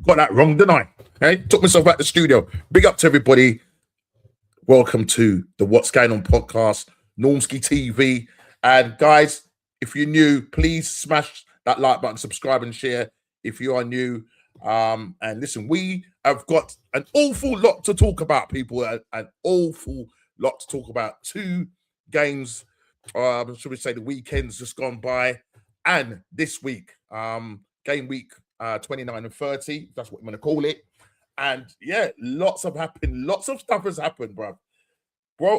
Got that wrong, didn't I? Hey, took myself out the studio. Big up to everybody. Welcome to the What's Going On podcast, Normski TV. And guys, if you're new, please smash that like button, subscribe and share if you are new. And listen, we have got an awful lot to talk about, people. An awful lot to talk about. 2 games, should we say the weekends just gone by. And this week, game week 29 and 30, that's what I'm going to call it. And yeah, lots have happened. Lots of stuff has happened, bro.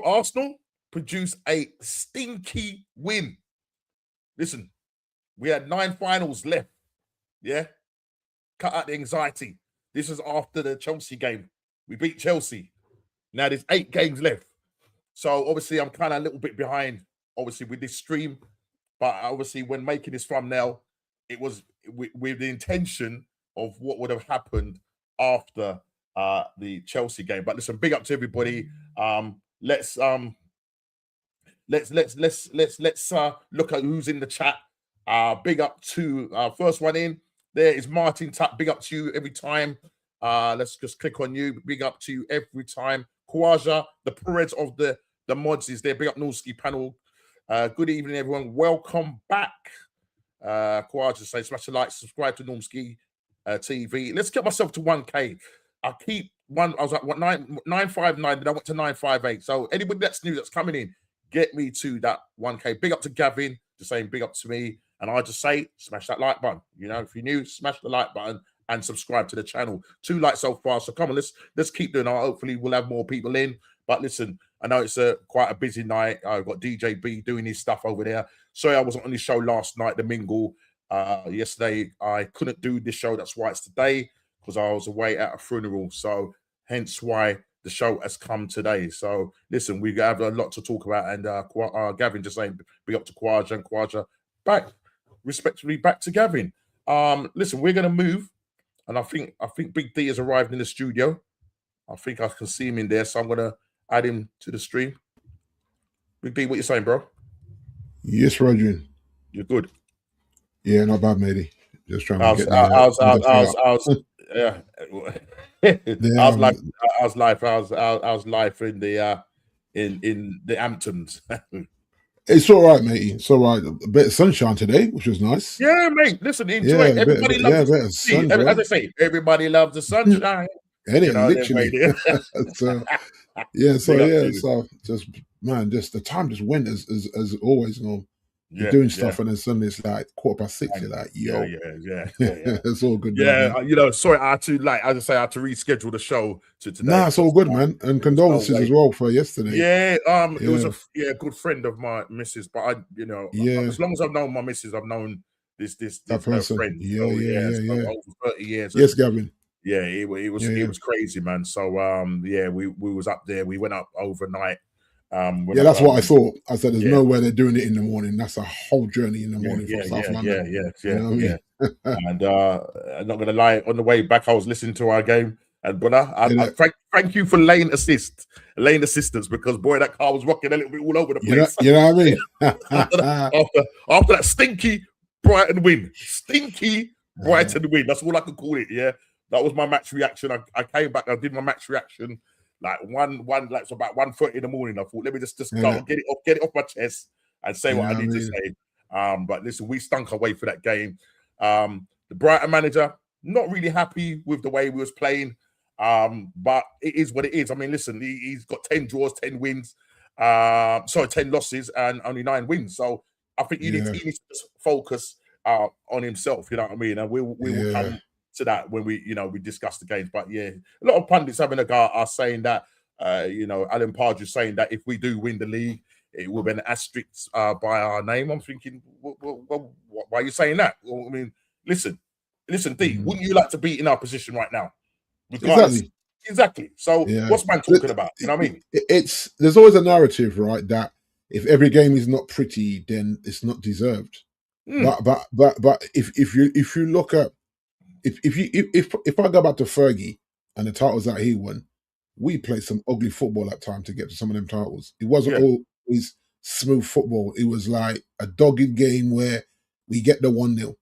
Arsenal produced a stinky win. Listen, we had 9 finals left. Yeah. Cut out the anxiety. This is after the Chelsea game. We beat Chelsea. Now there's 8 games left. So obviously I'm kind of a little bit behind, obviously, with this stream. But obviously when making this thumbnail, it was with the intention of what would have happened after the Chelsea game. But listen, big up to everybody. Let's look at who's in the chat. Big up to first one in. There is Martin Tap. Big up to you every time. Let's just click on you. Big up to you every time. Kwaja, the Perez of the mods is there. Big up Norski panel. Good evening, everyone. Welcome back. Kwaja say smash a like, subscribe to Normski TV. Let's get myself to 1K. I was at 959, then I went to 958. So anybody that's new that's coming in, get me to that 1K. Big up to Gavin, just saying big up to me. And I just say smash that like button. You know, if you're new, smash the like button and subscribe to the channel. 2 likes so far. So come on, let's keep doing it. Hopefully we'll have more people in. But listen, I know it's quite a busy night. I've got DJ B doing his stuff over there. Sorry, I wasn't on the show last night, the mingle. Yesterday, I couldn't do this show. That's why it's today, because I was away at a funeral. So hence why the show has come today. So listen, we have a lot to talk about. And Gavin just saying, big up to Kwaja and Kwaja. Back, respectively, back to Gavin. Listen, we're going to move. And I think Big D has arrived in the studio. I think I can see him in there. So I'm going to add him to the stream. Big D, what you saying, bro? Yes, Roger. You're good. Yeah, not bad, matey. Just trying to get I was live in the Hamptons. It's all right, matey. It's all right. A bit of sunshine today, which was nice. Yeah, mate. Listen, enjoy. Everybody loves the sun. As I say, everybody loves the sunshine. Literally. So just the time just went as always. You're doing stuff, and then suddenly it's like 6:15. You're like, yo, yeah. It's all good. Yeah, man. Sorry, I had to I had to reschedule the show to today. Nah, it's all good, man. And condolences as well for yesterday. Yeah, it was a good friend of my missus, but as long as I've known my missus, I've known this person. Friend. Yeah. Over 30 years. Yes, Gavin. Yeah, it was crazy, man. So we was up there. We went up overnight. That's what I thought. I said, "There's no way they're doing it in the morning. That's a whole journey in the morning from South London." And I'm not gonna lie. On the way back, I was listening to our game, and brother, I thank you for lane assistance, because boy, that car was rocking a little bit all over the place. You know what I mean? after that stinky Brighton win, that's all I could call it. Yeah, that was my match reaction. I came back, I did my match reaction. Like it's about 1:30 in the morning. I thought, let me just go and get it off my chest and say what I need to say. But listen, we stunk away for that game. The Brighton manager, not really happy with the way we was playing. But it is what it is. I mean, listen, he's got 10 draws, 10 wins. 10 losses and only 9 wins. So I think he needs to focus on himself. You know what I mean? And we will come to that when we discuss the games. But yeah, a lot of pundits having a go are saying that Alan Pardew saying that if we do win the league, it will be an asterisk by our name. I'm thinking, well, why are you saying that? Well, I mean, listen, D, wouldn't you like to be in our position right now? Exactly. So what's man talking about? You know what I mean? There's always a narrative, right, that if every game is not pretty, then it's not deserved. But if you look at if I go back to Fergie and the titles that he won, we played some ugly football at time to get to some of them titles. It wasn't always smooth football. It was like a dogged game where we get the 1-0.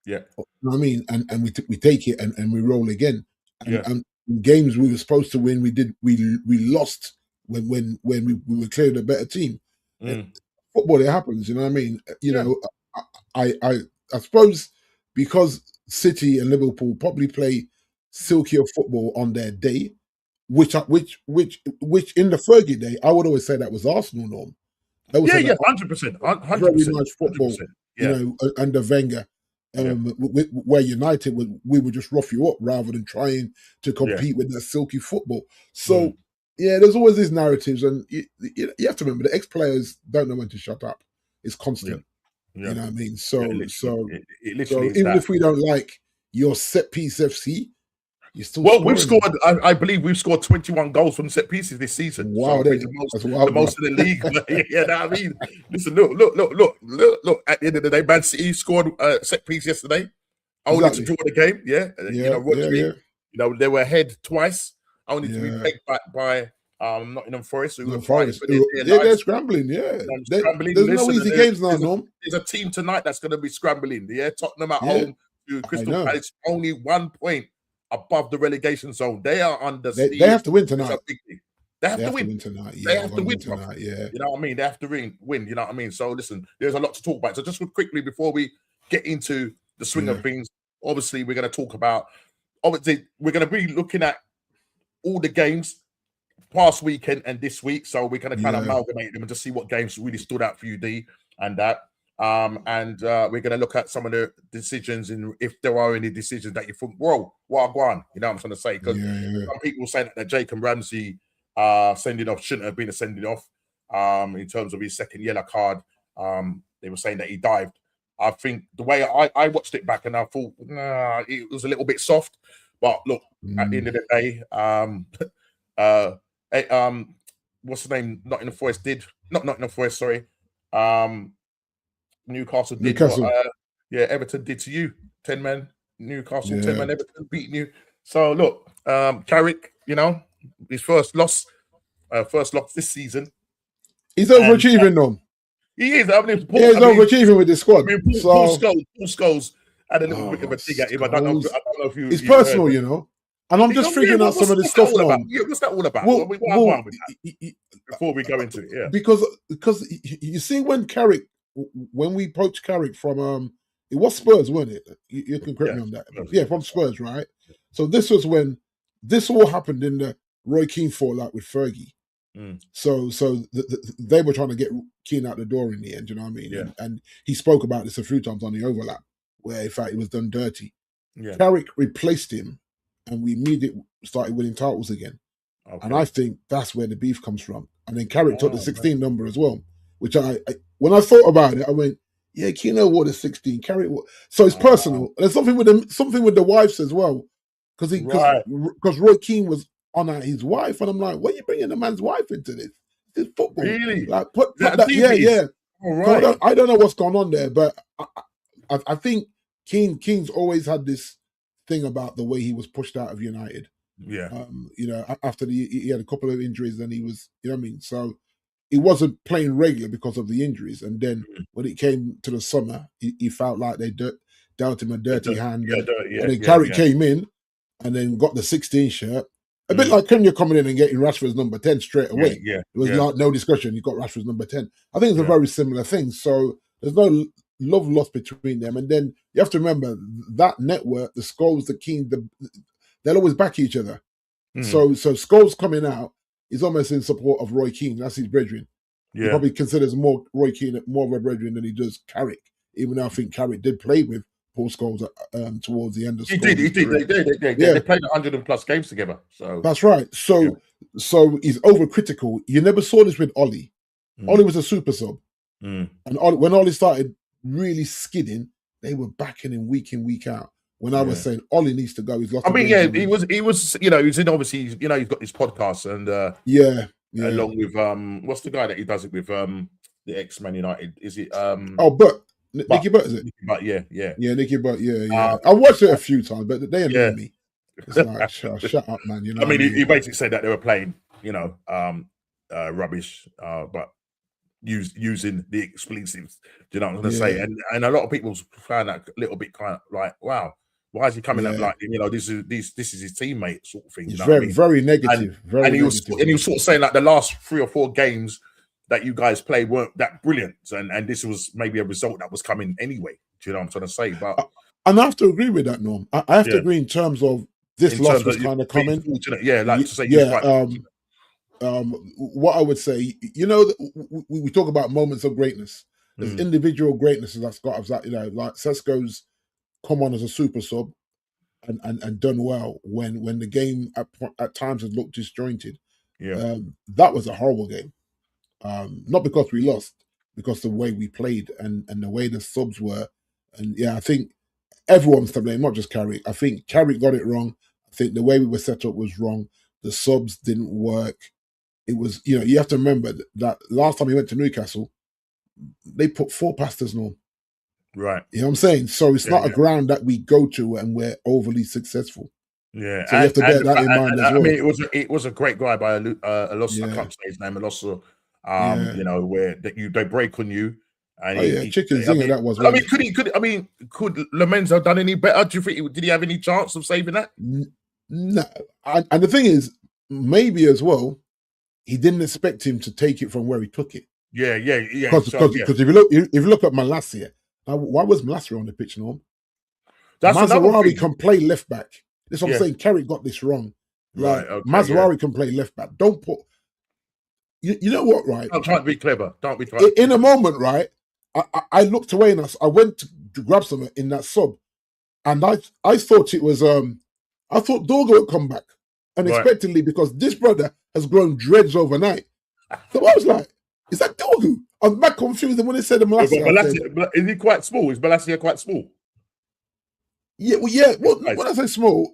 Yeah. You know what I mean? And we take it and we roll again. Yeah. And in games we were supposed to win, we lost when we were clearly a better team. Football, it happens. You know what I mean? You Yeah. know, I suppose because City and Liverpool probably play silkier football on their day, which in the Fergie day, I would always say that was Arsenal norm. I would Yeah, say yeah, that 100%, very 100%, nice football, 100%. you Yeah, know, under Wenger, yeah, where United we would just rough you up rather than trying to yeah. compete with that silky football. So yeah, there's always these narratives, and you have to remember the ex-players don't know when to shut up. It's Yeah, constant. yeah, You know what I mean? yeah. Literally, it literally So is even that. if we don't like your set piece FC, you're still Well, we've scoring them. scored. I believe we've scored 21 goals from set pieces this season. Wow, So I think that's the wild, most bro. in the league. Yeah, know what I mean, listen, look. At the end of the day, Man City scored a set piece yesterday, only to Exactly. draw the game. Yeah, you Yeah, know, yeah, Rodri. yeah, You know, they were ahead twice, only to be yeah. pegged back by Nottingham Forest, who were No, fighting Forest. for their They're lives. scrambling. Yeah, Scrambling. there's no Listen, easy games now, there's, a, Norm. there's a team tonight that's going to be scrambling. Yeah, Tottenham at Yeah, home to I Crystal know. Palace, only 1 point above the relegation zone. They are under They siege. have to win It's a tonight. big thing. They have They to have to win. win tonight. They Yeah, they have got to to win, win bro. tonight. Yeah, You know what I mean? They have to win. You know what I mean? So listen, there's a lot to talk about. So just quickly before we get into the swing of yeah, things, obviously we're going to talk about. Obviously, we're going to be looking at all the games past weekend and this week, so we're going to kind of yeah, amalgamate them and just see what games really stood out for you, D, and that. And we're going to look at some of the decisions and if there are any decisions that you think, whoa, what go on? You know what I'm trying to say? Because yeah. some people say that the Jacob Ramsey sending off shouldn't have been a sending off in terms of his second yellow card. They were saying that he dived. I think the way I watched it back and I thought, nah, it was a little bit soft. But look, at the end of the day, what's the name? Nottingham Forest did not Nottingham Forest. Sorry, Newcastle did what? Newcastle. Yeah, Everton did to you. 10 men Newcastle, 10 men Yeah, Everton beating you. So look, Carrick, you know, his first loss this season, he's and overachieving, Norm. he is. I mean, Yeah, he's overachieving with the I squad. mean, So, Paul Scholes had a little bit of oh, a dig at him. I don't know. Scholes. I don't know if It's you heard personal, it. you know. And I'm just Yeah, figuring out some of this what's that stuff, all about? Norm. Yeah, what's that all about? Well, What well, with that before we go into it? Yeah, because you see when Carrick, when we poached Carrick from it was Spurs, wasn't it? You can correct yeah, me on that. Yeah, from Spurs, right? So this was when this all happened in the Roy Keane fallout with Fergie. So they were trying to get Keane out the door in the end. You know what I mean? Yeah. And he spoke about this a few times on the overlap, where in fact he was done dirty. Yeah. Carrick replaced him, and we immediately started winning titles again. Okay. And I think that's where the beef comes from. And then Carrick took the 16 number as well, which I when I thought about it, I went, yeah, Keane wore the 16. Carrick wore. So it's personal. There's something with the wives as well, because Roy Keane was on his wife, and I'm like, what are you bringing the man's wife into this? This football, really? like put that, yeah. All right. So I don't know what's going on there, but I think Keane's always had this thing about the way he was pushed out of United. Yeah. You know, after he had a couple of injuries, then he was, you know what I mean? So he wasn't playing regular because of the injuries. And then when it came to the summer, he felt like they dealt him a dirty hand. And then Carrick came in and then got the 16 shirt. A bit like Kenya coming in and getting Rashford's number 10 straight away. Yeah. It was like no discussion. You got Rashford's number 10. I think it's a very similar thing. So there's no love lost between them. And then you have to remember that network, the Scholes, the Keane, they'll always back each other. So Scholes coming out is almost in support of Roy Keane. That's his brethren. Yeah. He probably considers Roy Keane more of a brethren than he does Carrick, even though I think Carrick did play with Paul Scholes towards the end of He did. They played 100+ games together. So that's right. So he's overcritical. You never saw this with Ollie. Ollie was a super sub. And when Ollie started really skidding, they were backing him week in, week out. When I was saying Ollie needs to go, he's lost. I mean, he was, you know, he's in obviously, you know, he's got his podcast and along with what's the guy that he does it with the ex-Man United? Is it Nicky Butt, is it? Nicky Butt, yeah. Yeah, Nicky Butt, yeah. I watched it a few times, but they annoy me. It's like shut up, man. You know. I mean, he basically said that they were playing, you know, rubbish, but using the expletives. Do you know what I'm going to say? And a lot of people found that a little bit kind of like, wow, why is he coming up like, this is his teammate sort of thing. It's you know what I mean? very negative. And he was sort of saying like the last 3 or 4 games that you guys played weren't that brilliant, and this was maybe a result that was coming anyway. Do you know what I'm trying to say? But and I have to agree with that, Norm. I have to agree in terms of this loss was kind of coming. Like to say, what I would say, we talk about moments of greatness. There's individual greatness that's got us that, like Chelski's come on as a super sub and done well when the game at times has looked disjointed. That was a horrible game. Not because we lost, because the way we played and the way the subs were. And I think everyone's to blame, not just Carrick. I think Carrick got it wrong. I think the way we were set up was wrong. The subs didn't work. It was, you have to remember that last time we went to Newcastle, they put 4 pastors on. Right. You know what I'm saying? So it's not a ground that we go to and we're overly successful. Yeah. So you have to bear that in mind as well. I mean, it was a great guy by Alossa. I can't say his name, Alossa. Where they break on you. And chicken zinger that was. I mean, could Lamens have done any better? Do you think did he have any chance of saving that? No. And the thing is, maybe as well, he didn't expect him to take it from where he took it. Yeah. Because if you look at Malacia, why was Malacia on the pitch, Norm? Mazraoui can play left back. That's what I'm saying. Carrick got this wrong. Like Mazraoui can play left back. Don't put. You know what, right? Don't try to be clever. Don't be trying. In a moment, right? I looked away and I went to grab something in that sub, and I thought it was I thought Dorgo would come back unexpectedly because this brother has grown dreads overnight. So I was like, "Is that Dorgo?" I'm back confused. And when they said the Malacia, is he quite small? Is Malacia quite small? Yeah, well, when I say small,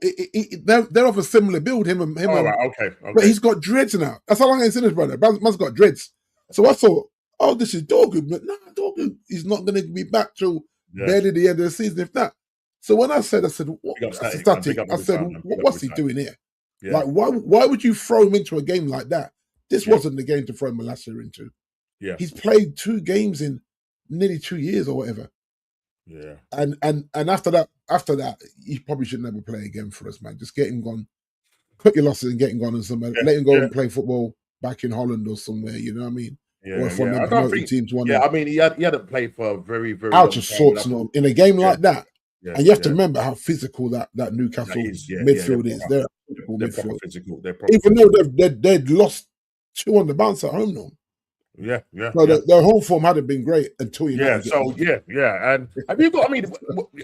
they're of a similar build. Him. Okay. But he's got dreads now. That's how long I've seen his brother. Man's got dreads. So I thought, oh, this is Dorgo. But no, Dorgo is not going to be back till barely the end of the season, if that. So when I said, what, static. I said, what's he doing here? Yeah. Like, why would you throw him into a game like that? This wasn't the game to throw Malacia into. Yeah, he's played 2 games in nearly 2 years or whatever. Yeah, and after that, he probably should never play again for us, man. Just get him gone, cut your losses and get him gone and somewhere. Let him go and play football back in Holland or somewhere. You know what I mean? Or from them promoted teams. I mean, he hadn't played for a very, very out of sorts. In a game like that, and you have to remember how physical that Newcastle midfield is. They're physical. Even though they'd lost 2 on the bounce at home now. Yeah. So their home form hadn't been great until you. And have you got? I mean,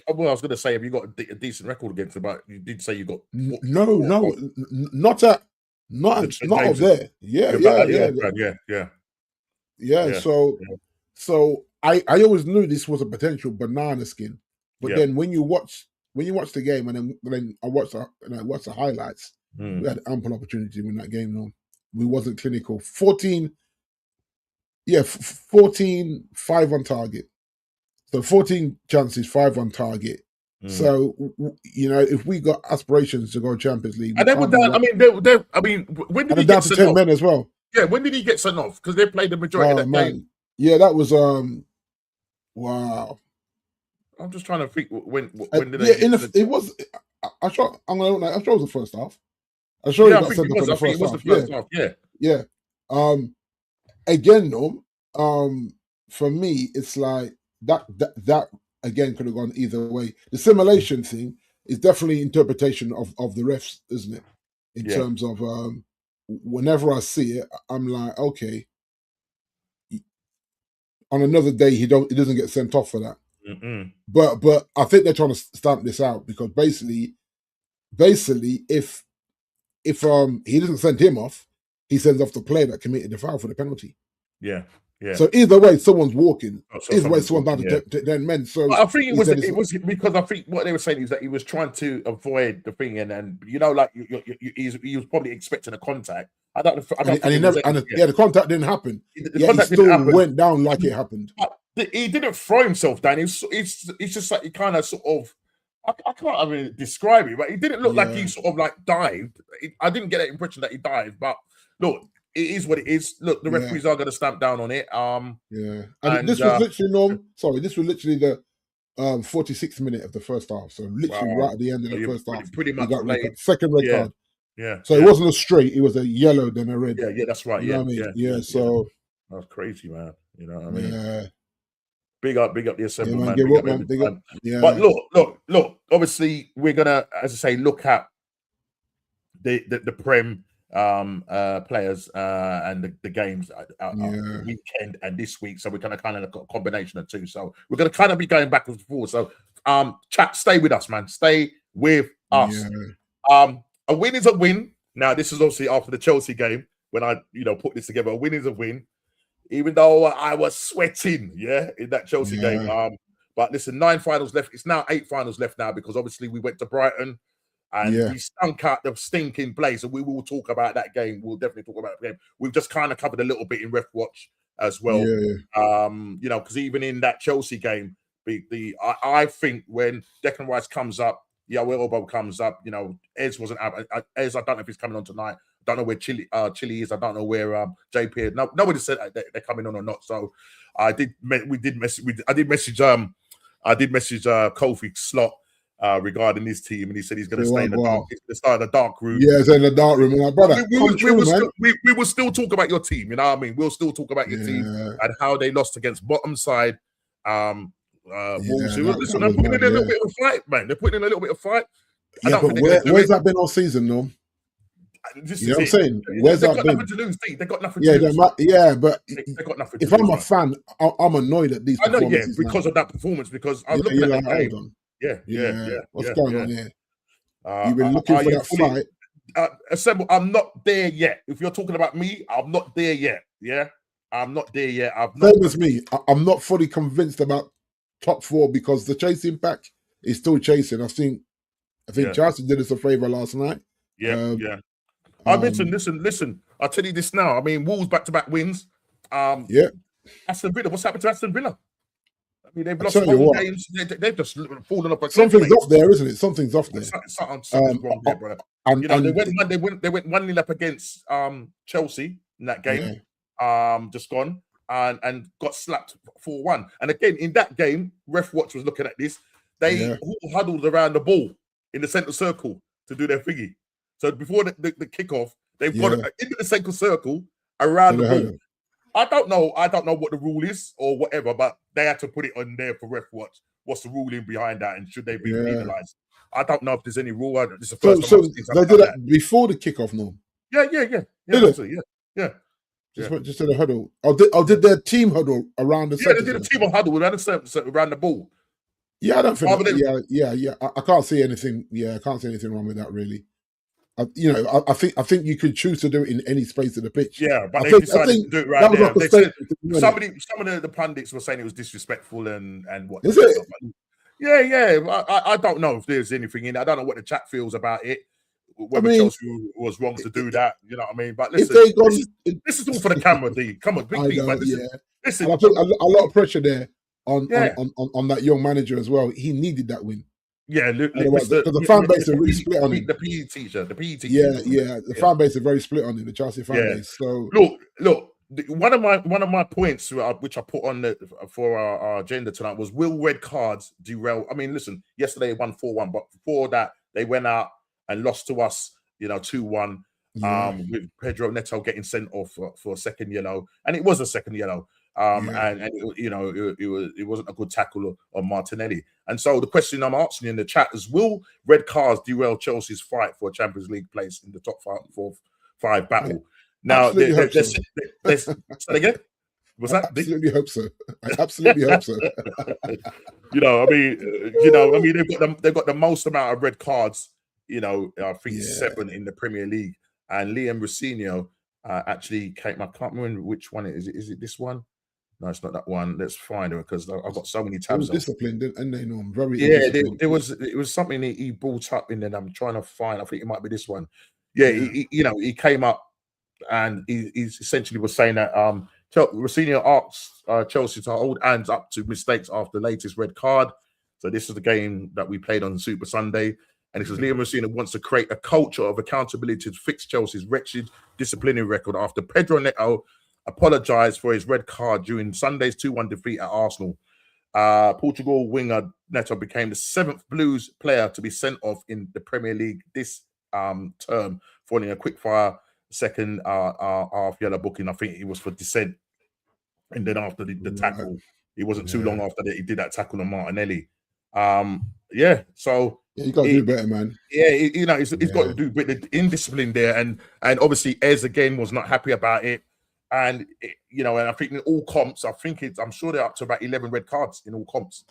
I was going to say, have you got a decent record against them? But you did say you got not up there. Yeah. So I always knew this was a potential banana skin, but then when you watch the game and then I watched the highlights, we had ample opportunity to win that game. No, we wasn't clinical. 14, 5 on target. So 14 chances, 5 on target. So if we got aspirations to go Champions League, and they were down. When did he get sent off? 10 men as well. Yeah, when did he get sent off? Because they played the majority of that game. Yeah, that was wow. I'm just trying to think when did they? It was. I'm sure it was the first half. I'm sure he got sent off in the first half. Yeah. Again, though, for me, it's like that again could have gone either way. The simulation thing is definitely interpretation of the refs, isn't it? In terms of whenever I see it, I'm like, okay. On another day, he doesn't get sent off for that. But I think they're trying to stamp this out because basically, if he doesn't send him off, he sends off the player that committed the foul for the penalty. Yeah. So either way, someone's walking. Either way, someone's down to 10 men. So I think it was because I think what they were saying is that he was trying to avoid the thing, and he was probably expecting a contact. The contact didn't happen. He still went down like it happened. He didn't throw himself down. It's just like he kind of sort of. I can't really describe it, but he didn't look like he sort of like dived. I didn't get that impression that he dived, but look, it is what it is. Look, the referees are going to stamp down on it. Yeah, and this was literally this was literally the 46th minute of the first half. So literally right at the end of the first half, pretty much second red card. Yeah. So it wasn't a straight; it was a yellow, then a red. Yeah, that's right. You know what I mean? Yeah. So that's crazy, man. You know what I mean? Yeah. Big up the assembly, man. Big up. Yeah. But look. Obviously, we're gonna, as I say, look at the Prem players and the games weekend and this week. So we're gonna kind of got a combination of two. So we're gonna kind of be going backwards and forwards. So chat, stay with us, man. Stay with us. Yeah. A win is a win. Now, this is obviously after the Chelsea game when I put this together. A win is a win. Even though I was sweating, in that Chelsea game. But listen, 9 finals left. It's now 8 finals left now because obviously we went to Brighton and we stunk out the stinking place. And we will talk about that game. We'll definitely talk about the game. We've just kind of covered a little bit in Ref Watch as well. Because even in that Chelsea game, I think when Declan Rice comes up, Elbow comes up, Ez wasn't out. Ez, I don't know if he's coming on tonight. I don't know where Chile is. I don't know where JP is. Nobody said they're coming on or not. So I did message Kofi Slot regarding his team, and he said he's going to stay in the dark. He's going to start in the dark room. Yeah, it's in the dark room. My brother, we will still talk about your team. You know what I mean? We'll still talk about your team and how they lost against bottom side. Wolves. Listen, they're putting in a little bit of a fight, man. They're putting in a little bit of fight. Yeah, but where's that been all season, though? You know what I'm saying? Where's that been? They got nothing to lose. But they got nothing. If I'm a fan, I'm annoyed at these. I know, because of that performance. Because I'm looking at that game. Yeah. What's going on here? You've been looking for that fight. Assemble. I'm not there yet. If you're talking about me, I'm not there yet. Yeah, I'm not there yet. Same as me. I'm not fully convinced about top 4 because the chasing pack is still chasing. I think Chelsea did us a favour last night. Listen. I'll tell you this now. I mean, Wolves back-to-back wins. Aston Villa. What's happened to Aston Villa? I mean, they've lost all games. They've just fallen off. Something's off there, isn't it? Something's off there. Something's wrong there, brother. They went 1-0 up against Chelsea in that game. Just gone and got slapped 4-1. And again, in that game, Ref Watch was looking at this. They all huddled around the ball in the centre circle to do their thingy. So before the kickoff, they've got into the centre circle around the ball. I don't know what the rule is or whatever, but they had to put it on there for Ref Watch. What's the ruling behind that, and should they be penalised? I don't know if there's any rule. This is the first time they did that before the kickoff, no? Yeah. Just did a huddle. Did their team huddle around the centre? Yeah, they did a team huddle around the ball. Yeah, I don't think. I can't see anything. Yeah, I can't see anything wrong with that, really. I think you could choose to do it in any space of the pitch. Yeah, but they decided to do it right there. They said, some of the pundits were saying it was disrespectful and what. Is it? Yeah. I don't know if there's anything in it. I don't know what the chat feels about it. Whether Chelsea was wrong to do that, you know what I mean? But listen, this is all for the camera, D. Come on, big thing, man. Listen. I put a lot of pressure there on that young manager as well. He needed that win. Yeah, because the fan base is really split on him. The PE teacher. The fan base is very split on him. The Chelsea fan base. So look. One of my points which I put on for our agenda tonight was, will red cards derail? I mean, listen. Yesterday they won 4-1, but before that they went out and lost to us, 2-1. With Pedro Neto getting sent off for a second yellow, and it was a second yellow. And it wasn't a good tackle on Martinelli. And so the question I'm asking in the chat is, will red cards derail Chelsea's fight for a Champions League place in the top 5 battle? Now, say again? Was that? Absolutely hope so. I absolutely hope so. They've got the most amount of red cards. I think 7 in the Premier League. And Liam Rossini actually came. I can't remember which one it is. Is it this one? No, it's not that one. Let's find it because I've got so many tabs. Disciplined, and they know I'm very. It was something that he brought up in there. I'm trying to find. I think it might be this one. Yeah. He came up and he essentially was saying that Rossini asked Chelsea to hold hands up to mistakes after the latest red card. So this is the game that we played on Super Sunday. And it says Liam Messina wants to create a culture of accountability to fix Chelsea's wretched disciplinary record after Pedro Neto apologised for his red card during Sunday's 2-1 defeat at Arsenal. Portugal winger Neto became the 7th Blues player to be sent off in the Premier League this term, following a quick-fire second half yellow booking. I think it was for dissent. And then after the tackle, it wasn't too long after that he did that tackle on Martinelli. So you got to do better, man. He's got to do the indiscipline there, and obviously Ez again was not happy about it, and and I think in all comps, I'm sure they're up to about 11 red cards in all comps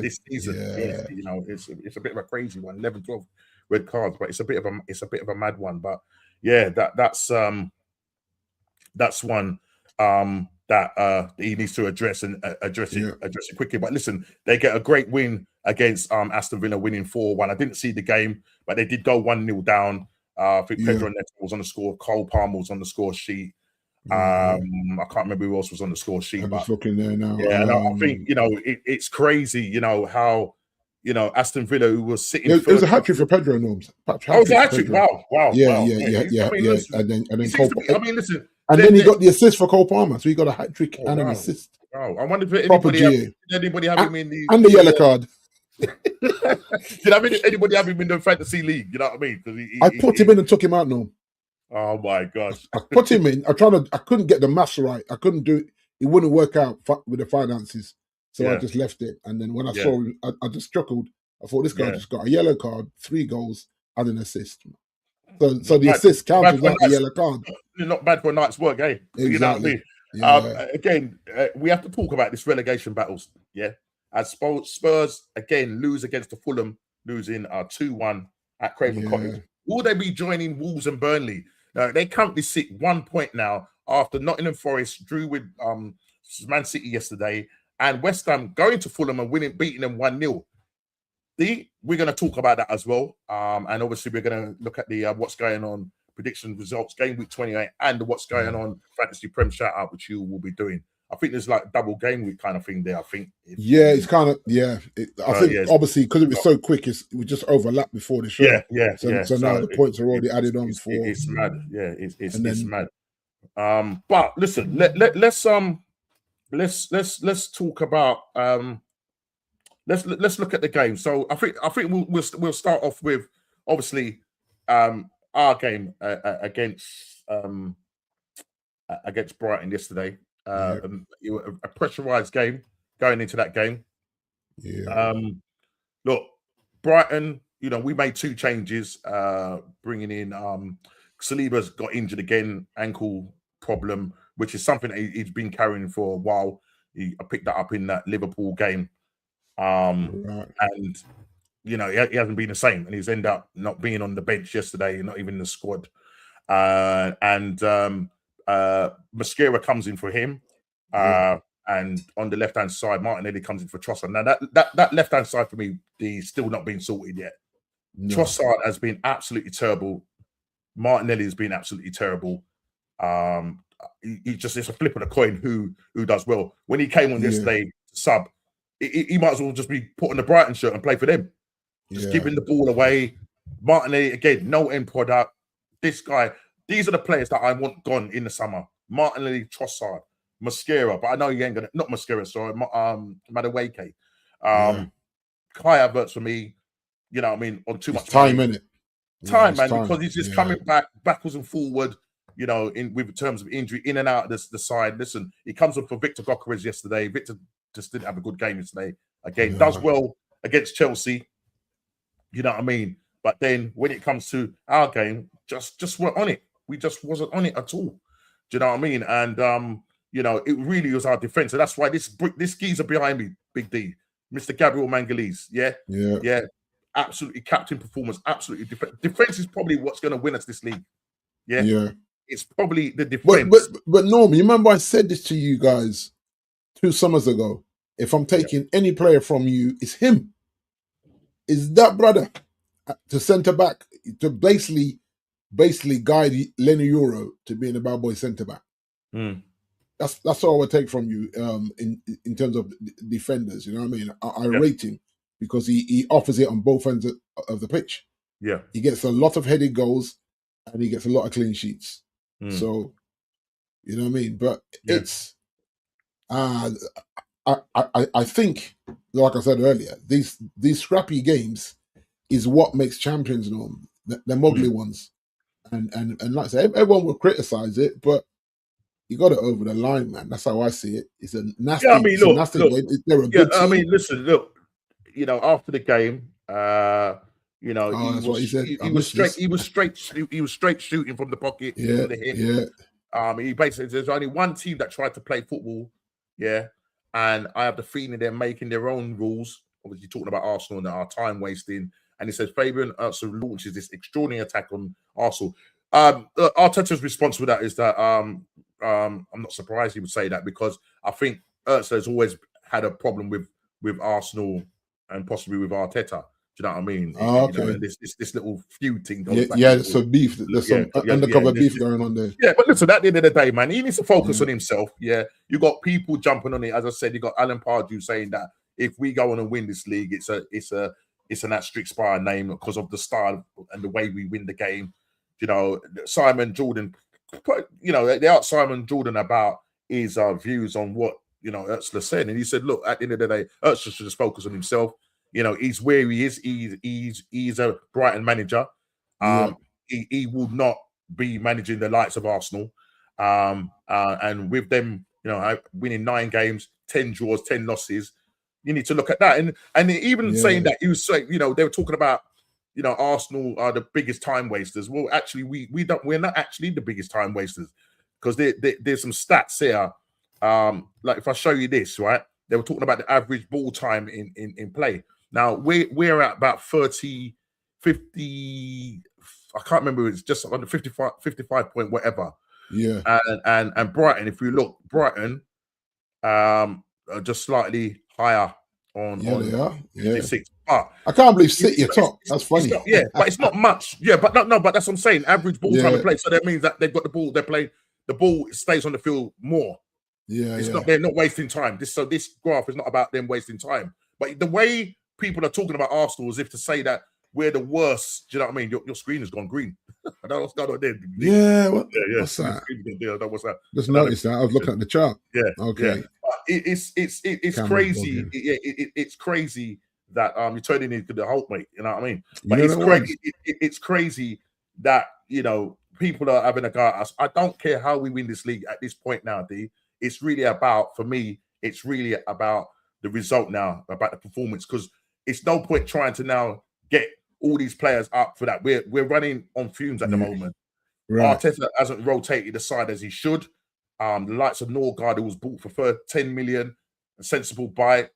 this season. Yeah. It's a bit of a crazy one, 11, 12 red cards, but it's a bit of a mad one. But yeah, that's one that he needs to address and address it quickly. But listen, they get a great win against Aston Villa, winning 4-1. I didn't see the game, but they did go 1-0 down. I think Pedro Neto was on the score. Cole Palmer was on the score sheet. I can't remember who else was on the score sheet. I'm just looking there now. Yeah, I think it's crazy. How Aston Villa, who was sitting. It was a hat trick for Pedro, Norms. It was a hat trick. Wow. Yeah. Listen, and then listen. And then he got the assist for Cole Palmer, so he got a hat trick and an assist. Wow. I wonder if anybody have him in the and the yellow card. Did anybody have him in the fantasy league? You know what I mean? I put him in and took him out. No. Oh my gosh! I put him in. I couldn't get the maths right. I couldn't do it. It wouldn't work out with the finances, so I just left it. And then when I saw him, I just chuckled. I thought this guy just got a yellow card, 3 goals, and an assist. So the assist counted like a yellow card. Not bad for a night's work, eh? Exactly. You know what I mean? Again, we have to talk about this relegation battles. Yeah, as Spurs again lose against the Fulham, losing 2-1 at Craven Cottage. Will they be joining Wolves and Burnley? They currently sit 1 point now after Nottingham Forest drew with Man City yesterday, and West Ham going to Fulham and beating them 1-0. We're going to talk about that as well, and obviously we're going to look at the what's going on, prediction results, game week 28, and what's going on fantasy Prem shout out, which you will be doing. I think there's like double game week kind of thing there. I think. It's kind of I think obviously because it was so quick, we just overlapped before the show. So now the points are already added on for. It's mad. Yeah, it's mad. But listen, let's talk about let's look at the game. So I think we'll start off with obviously our game against Brighton yesterday. A pressurized game going into that game. Look, Brighton, we made 2 changes, bringing in Saliba's got injured again, ankle problem, which is something that he's been carrying for a while. I picked that up in that Liverpool game. And he hasn't been the same, and he's ended up not being on the bench yesterday, not even in the squad. Mosquera comes in for him, and on the left hand side, Martinelli comes in for Trossard. Now that left hand side for me, he's still not been sorted yet. No. Trossard has been absolutely terrible. Martinelli has been absolutely terrible. It's a flip of the coin who does well. When he came on yesterday, sub, he might as well just be put on the Brighton shirt and play for them. Just giving the ball away. Martinelli, again, no end product. This guy, these are the players that I want gone in the summer. Martinelli, Trossard, Mosquera, but I know he ain't gonna, not Mosquera, sorry, Madueke. Kai Havertz for me, you know what I mean, on too much time, innit? Time, because he's just coming backwards and forward, with terms of injury, in and out of the side. Listen, he comes up for Victor Gyokeres yesterday. Victor just didn't have a good game yesterday. Again, does well against Chelsea. You know what I mean? But then when it comes to our game, just weren't on it. We just wasn't on it at all. Do you know what I mean? And it really was our defense. And that's why this geezer behind me, Big D, Mr. Gabriel Mangalese. Yeah. Absolutely captain performance. Absolutely defense is probably what's going to win us this league. Yeah. It's probably the defense. But Norm, you remember I said this to you guys 2 summers ago. If I'm taking any player from you, it's him. Is that brother to centre back to basically guide Lenny Euro to being a bad boy centre back. That's all I take from you in terms of defenders. You know what I mean? I rate him because he offers it on both ends of the pitch. Yeah. He gets a lot of headed goals, and he gets a lot of clean sheets. So, you know what I mean. But it's, I think, like I said earlier, these scrappy games is what makes champions norm. The muggly ones, and like I say, everyone will criticize it, but you got it over the line, man. That's how I see it. It's a nasty, I mean, look, game. They're a good team. I mean, listen, look, after the game, he that's what he said. he was straight shooting from the pocket, from the hip. Yeah. He basically says there's only one team that tried to play football, and I have the feeling they're making their own rules. Obviously, talking about Arsenal and our time wasting. And he says Fabian launches this extraordinary attack on Arsenal. Arteta's response to that is that I'm not surprised he would say that, because I think Özil has always had a problem with Arsenal and possibly with Arteta. Do you know what I mean? Okay. This little feud thing. There's some beef. There's some undercover beef going on there. Yeah, but listen, at the end of the day, man, he needs to focus on himself. Yeah, you got people jumping on it. As I said, you got Alan Pardew saying that if we go on and win this league, it's an asterisk by our name because of the style and the way we win the game. Simon Jordan, they asked Simon Jordan about his views on what Özil said, and he said, look, at the end of the day, Özil should just focus on himself. He's where he is. He's a Brighton manager. He will not be managing the likes of Arsenal. And with them, winning 9 games, 10 draws, 10 losses, you need to look at that. And even saying that, he was saying, they were talking about, Arsenal are the biggest time wasters. Well, actually, we're not actually the biggest time wasters, because there's some stats here. Like if I show you this, right? They were talking about the average ball time in play. Now we're at about 50, I can't remember, it's just under 55 point whatever. Yeah. And Brighton, if you look, Brighton are just slightly higher on they are. Yeah. 56. But I can't believe City are top. That's funny. But it's not much. Yeah, but no, but that's what I'm saying. Average ball time in play. So that means that they've got the ball, the ball stays on the field more. They're not wasting time. This graph is not about them wasting time. But the way people are talking about Arsenal as if to say that we're the worst, do you know what I mean? Your screen has gone green. I don't know what's going on there. Yeah, what's that? What's that? Just noticed that. I was looking at the chart. Yeah. Okay. Yeah. It's crazy. It's crazy that you're turning into the Hulk, mate. You know what I mean? But it's crazy. It's crazy that people are having a go at us. I don't care how we win this league at this point now, D. It's really about, for me, it's really about the result now, about the performance, because it's no point trying to now get all these players up for that. We're running on fumes at the moment. Right. Arteta hasn't rotated the side as he should. The likes of Norgard, who was bought for 10 million, a sensible buy.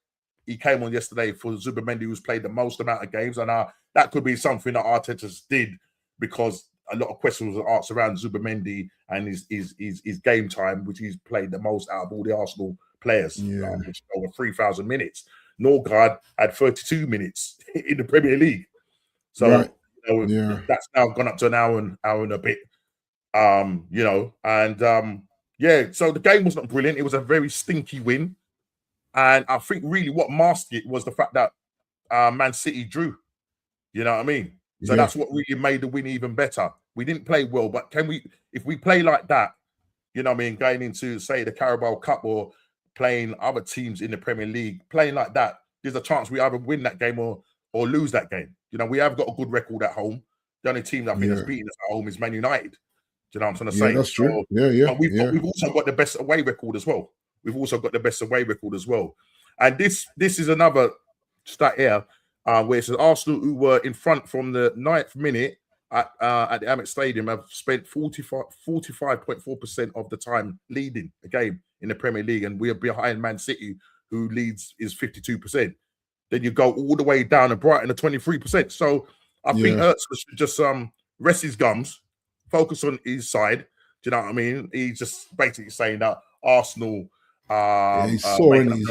He came on yesterday for Zubimendi, who's played the most amount of games, and that could be something that Arteta's did, because a lot of questions were asked around Zubimendi and his game time, which he's played the most out of all the Arsenal players, which over 3,000 minutes. Norgard had 32 minutes in the Premier League. So that's now gone up to an hour and a bit. So the game was not brilliant. It was a very stinky win. And I think really what masked it was the fact that Man City drew. You know what I mean? So that's what really made the win even better. We didn't play well, but if we play like that, you know what I mean, going into, say, the Carabao Cup or playing other teams in the Premier League, playing like that, there's a chance we either win that game or lose that game. We have got a good record at home. The only team that I think that's beaten us at home is Man United. Do you know what I'm trying to say? That's true. But we've also got the best away record as well. And this is another stat here where it says Arsenal, who were in front from the 9th minute at the Amex Stadium, have spent 45.4% of the time leading a game in the Premier League, and we are behind Man City, who leads is 52%. Then you go all the way down to Brighton at 23%. So I think Özil should just rest his gums, focus on his side. Do you know what I mean? He's just basically saying that Arsenal. He's sore, and he's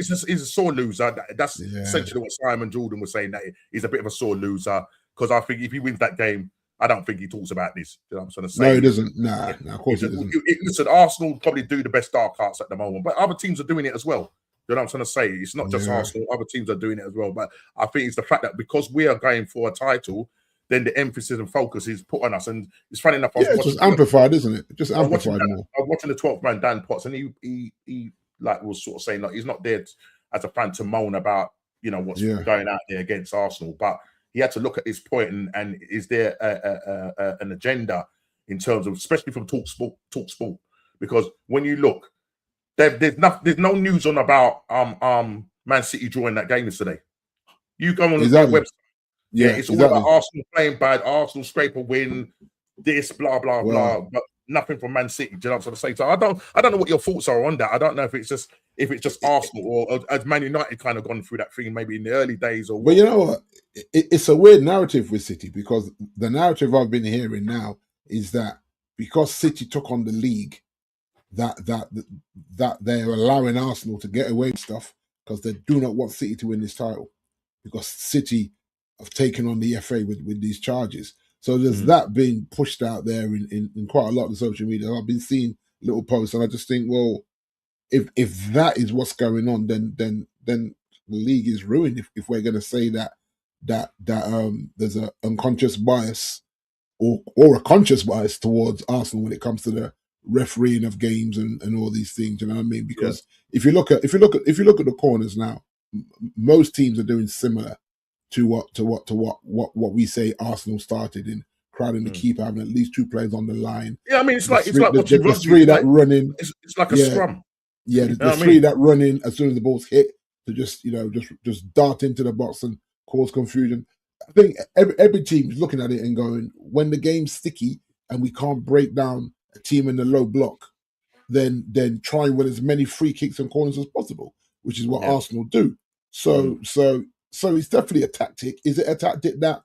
a sore loser. That's essentially what Simon Jordan was saying, that he's a bit of a sore loser, because I think if he wins that game, I don't think he talks about this. You know what I'm trying to say? No, he doesn't. Nah, of course he doesn't. Listen, Arsenal probably do the best dark arts at the moment, but other teams are doing it as well. You know what I'm trying to say? It's not just Arsenal. Other teams are doing it as well. But I think it's the fact that because we are going for a title, then the emphasis and focus is put on us. And it's funny enough, I was it's watching, just amplified, isn't it? Just amplified I more. was watching the 12th man, Dan Potts, and he like was sort of saying like he's not there as a fan to moan about what's going out there against Arsenal, but he had to look at this point and is there an agenda in terms of, especially from Talk Sport, because when you look, there's no news on about Man City drawing that game yesterday. You go on their website, it's all about Arsenal playing bad, Arsenal scrape a win, this blah blah blah, but nothing from Man City. Do you know what I'm saying? So I don't know what your thoughts are on that. I don't know if it's just Arsenal or has Man United kind of gone through that thing maybe in the early days or. But you know what? It's a weird narrative with City, because the narrative I've been hearing now is that because City took on the league, that they're allowing Arsenal to get away with stuff because they do not want City to win this title, because City have taken on the FA with these charges. So there's that being pushed out there in quite a lot of social media. I've been seeing little posts, and I just think, well, if that is what's going on, then the league is ruined. If we're going to say that there's an unconscious bias or a conscious bias towards Arsenal when it comes to the refereeing of games and all these things, you know what I mean? Because if you look at the corners now, most teams are doing similar to what we say Arsenal started in, crowding the keeper, having at least 2 players on the line. Yeah, I mean it's like the three that run in. It's like a scrum. Yeah, the 3 that run in as soon as the ball's hit to just dart into the box and cause confusion. I think every team is looking at it and going, when the game's sticky and we can't break down a team in the low block, then try and win as many free kicks and corners as possible, which is what Arsenal do. So it's definitely a tactic. Is it a tactic that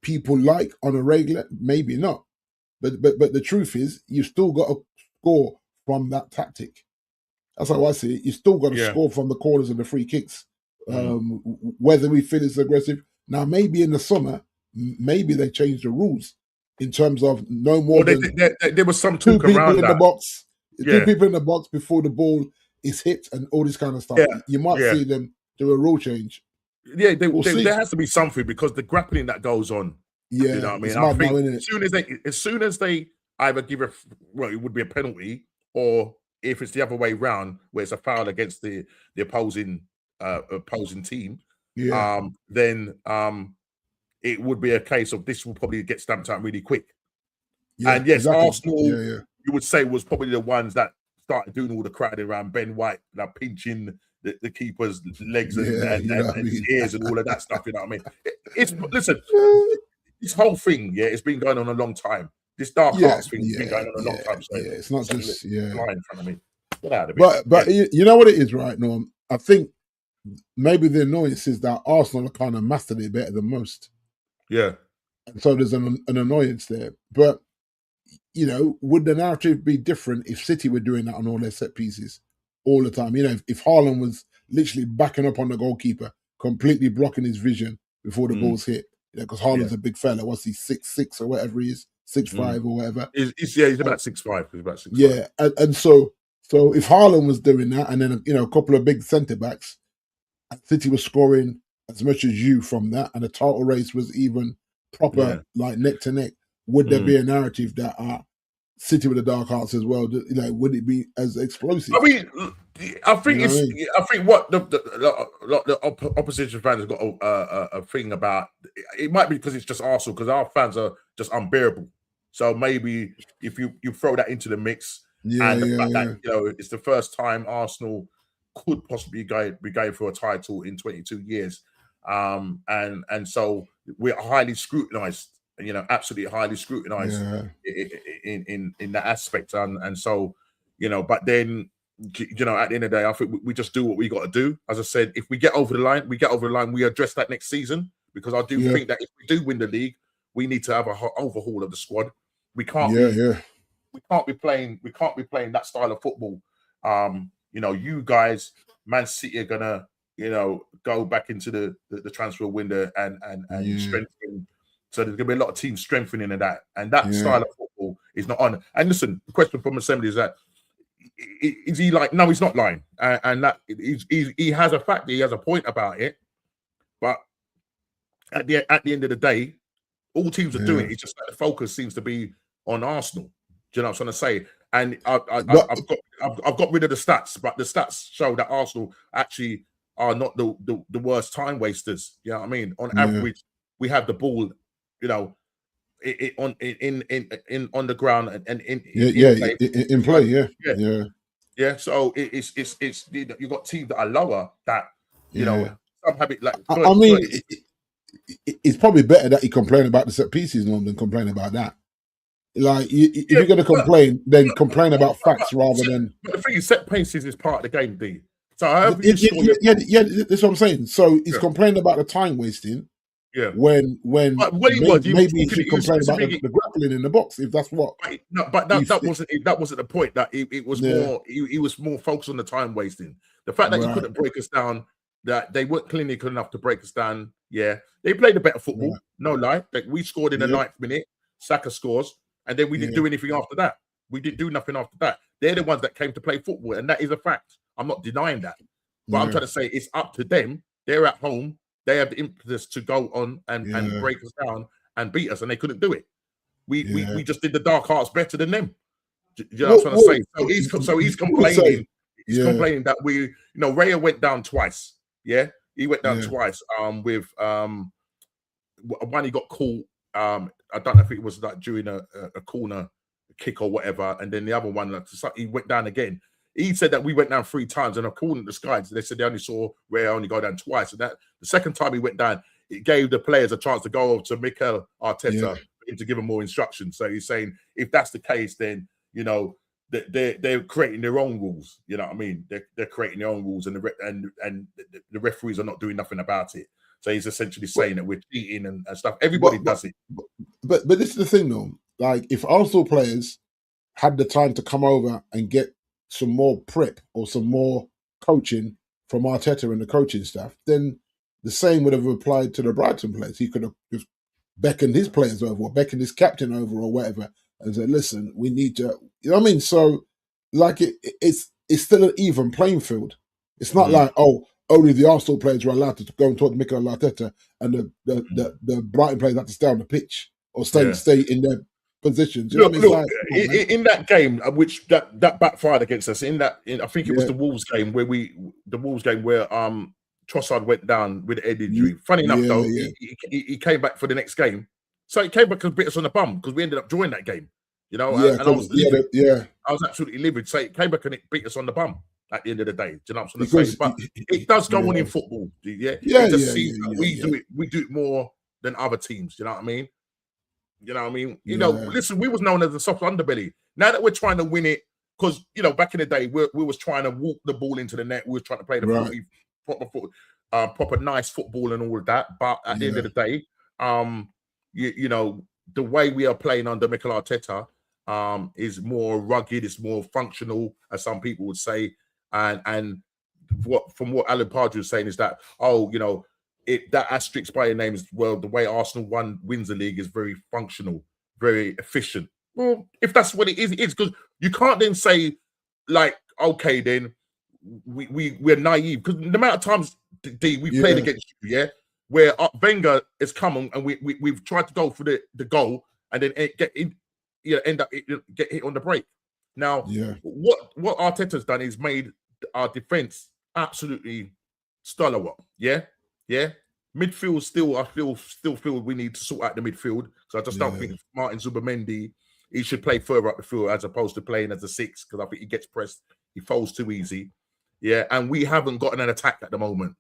people like on a regular? Maybe not. But the truth is, you've still got to score from that tactic. That's how I see it. You still got to score from the corners and the free kicks. Whether we feel it's aggressive. Now, maybe in the summer, maybe they changed the rules in terms of no more than there was some talk 2 people around in that. the box. 2 people in the box before the ball is hit and all this kind of stuff. You might see them do a rule change. Yeah, there has to be something, because the grappling that goes on. Yeah, you know what I mean. It's I mad think now, isn't it? as soon as they either give it would be a penalty, or if it's the other way round where it's a foul against the opposing team, then it would be a case of this will probably get stamped out really quick. And yes, exactly. Arsenal, you would say, was probably the ones that started doing all the crowding around Ben White, like pinching the keeper's legs and his ears and all of that stuff. You know what I mean? Listen, this whole thing, it's been going on a long time. This dark arts thing has been going on a long time. So it's not just fly in front of me. Get out of it. But you know what it is, right, Norm? I think maybe the annoyance is that Arsenal are kind of mastered it better than most. Yeah. And so there's an annoyance there. But, would the narrative be different if City were doing that on all their set pieces all the time? If Haaland was literally backing up on the goalkeeper, completely blocking his vision before the ball's hit. Because Haaland's a big fella. What's he, 6'6" or whatever he is? 6'5" or whatever. He's about 6'5". He's about 6'5". Yeah, and so if Haaland was doing that, and then a couple of big centre backs, City was scoring as much as you from that, and the title race was even proper, like neck to neck. Would there be a narrative that City with the dark arts as well? Would it be as explosive? I mean, I think I think what the opposition fans have got a thing about. It might be because it's just Arsenal, because our fans are just unbearable. So maybe if you throw that into the mix, and the fact that it's the first time Arsenal could possibly be going for a title in 22 years, and so we're highly scrutinised. Absolutely highly scrutinized in that aspect, and so but then at the end of the day, I think we just do what we got to do. As I said, if we get over the line, we address that next season, because I do think that if we do win the league, we need to have an overhaul of the squad. We can't we can't be playing that style of football. You guys, Man City are gonna go back into the transfer window and strengthen. So there's going to be a lot of teams strengthening in that. And that style of football is not on. And listen, the question from Assembly is that, is he like, no, he's not lying. And that he has a fact, he has a point about it. But at the end of the day, All teams are doing it. It's just that the focus seems to be on Arsenal. Do you know what I'm trying to say? And I've got rid of the stats, but the stats show that Arsenal actually are not the worst time wasters. You know what I mean? On average, we have the ball, you know, on the ground and in play. Yeah. So it's you've got teams that are lower that you know some have it like. I mean, it's probably better that you complain about the set pieces than complain about that. Like, if you're going to complain, then complain about facts rather than. But the thing is, set pieces is part of the game, D. So however that's what I'm saying. So he's complaining about the time wasting. Yeah. When maybe he should complain about the grappling in the box if that's what. But that wasn't the point. That it was more. He was more focused on the time wasting. The fact that he couldn't break us down. That they weren't clinical enough to break us down. Yeah, they played a better football. No lie. Like we scored in the 9th minute. Saka scores. And then we didn't do anything after that. We didn't do nothing after that. They're the ones that came to play football, and that is a fact. I'm not denying that. But I'm trying to say it's up to them. They're at home. They have the impetus to go on and break us down and beat us, and they couldn't do it. We just did the dark arts better than them. Do you know what I'm trying to say? So he's complaining. He's complaining that Raya went down twice. Yeah, he went down twice. With one he got caught. I don't know if it was like during a corner kick or whatever, and then the other one, he went down again. He said that we went down 3 times, and according to the Skies, they said they only saw Ray only go down twice. And that the second time he went down, it gave the players a chance to go over to Mikel Arteta to give him more instructions. So he's saying if that's the case, then they're creating their own rules. You know what I mean? They're creating their own rules, and the referees are not doing nothing about it. So he's essentially saying that we're cheating and stuff. Everybody does it. But this is the thing, though. Like, if Arsenal players had the time to come over and get some more prep or some more coaching from Arteta and the coaching staff, then the same would have applied to the Brighton players. He could have just beckoned his players over or beckoned his captain over or whatever and said, listen, we need to... You know what I mean? So, like, it's still an even playing field. It's not like, only the Arsenal players were allowed to go and talk to Mikel Arteta, and the Brighton players had to stay on the pitch or stay in their positions. Look, in that game, which that backfired against us. I think it was the Wolves game where Trossard went down with a head injury. Funny enough, though, he came back for the next game, so he came back and bit us on the bum because we ended up drawing that game. And I was livid. I was absolutely livid. So he came back and it beat us on the bum. At the end of the day, do you know what I'm trying to say? But it does go on in football. We do it more than other teams. You know what I mean? Listen, we was known as the soft underbelly. Now that we're trying to win it, because back in the day, we was trying to walk the ball into the net. We was trying to play the proper nice football and all of that. But at the end of the day, the way we are playing under Mikel Arteta is more rugged. It's more functional, as some people would say. And from what Alan Pardew was saying is that that asterisk by your name is the way Arsenal wins the league is very functional, very efficient. Well, if that's what it is because you can't then say like, okay, then we're naive because the amount of times we played against you, where Wenger has come and we've tried to go for the goal and then end up get hit on the break. Now, what Arteta's done is made our defense absolutely stellar. Midfield still, I feel we need to sort out the midfield. So I just don't think Martin Zubimendi, he should play further up the field as opposed to playing as a 6 because I think he gets pressed, he folds too easy. And we haven't gotten an attack at the moment.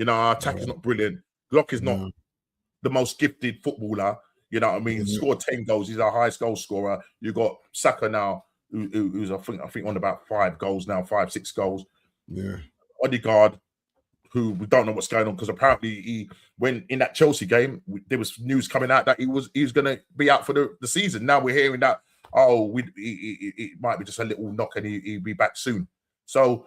Our attack is not brilliant. Glock is not the most gifted footballer. You know what I mean? Scored 10 goals. He's our highest goal scorer. You got Saka now, who's I think on about 5 goals now, 5-6 goals. Odegaard, who we don't know what's going on because apparently he when in that Chelsea game there was news coming out that he was going to be out for the season. Now we're hearing that it might be just a little knock and he'll be back soon. So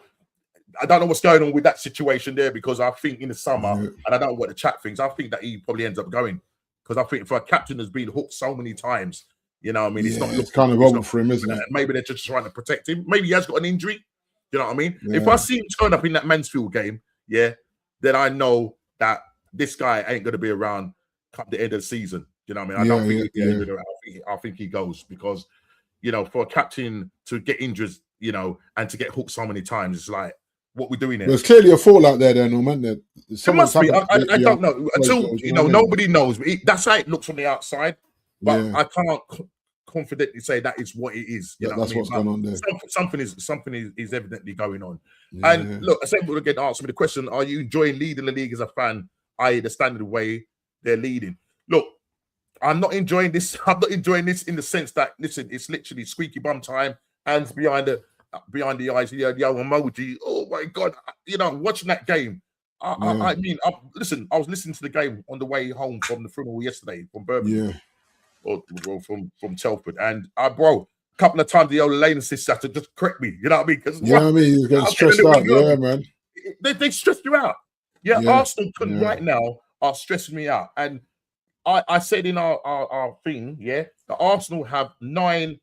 I don't know what's going on with that situation there because I think in the summer and I don't know what the chat thinks. I think that he probably ends up going because I think for a captain has been hooked so many times. It's kind of over for him, isn't it? Maybe they're just trying to protect him. Maybe he has got an injury. You know what I mean? If I see him turn up in that Mansfield game, then I know that this guy ain't going to be around come the end of the season. You know what I mean? I don't think he'll be able to do it. I think he goes because, for a captain to get injured, and to get hooked so many times, it's like, what we're doing here. There's clearly a fallout there, no man. There must be. I don't know. Until, nobody knows. That's how it looks from the outside. But I can't confidently say that is what it is. That's what's going on there. Something is evidently going on. And look, I said, we'll again answer me the question: are you enjoying leading the league as a fan? I.e., the standard way they're leading. Look, I'm not enjoying this. I'm not enjoying this in the sense that, listen, it's literally squeaky bum time, hands behind the eyes, the emoji. Oh my God, watching that game. I mean, listen, I was listening to the game on the way home from the funeral yesterday from Birmingham, or from Telford, and bro, a couple of times the old lane sister had to just correct me. You know what I mean? Because you get stressed out. Yeah, man. They stress you out. Yeah, Arsenal right now are stressing me out, and I said in our thing, that Arsenal have 9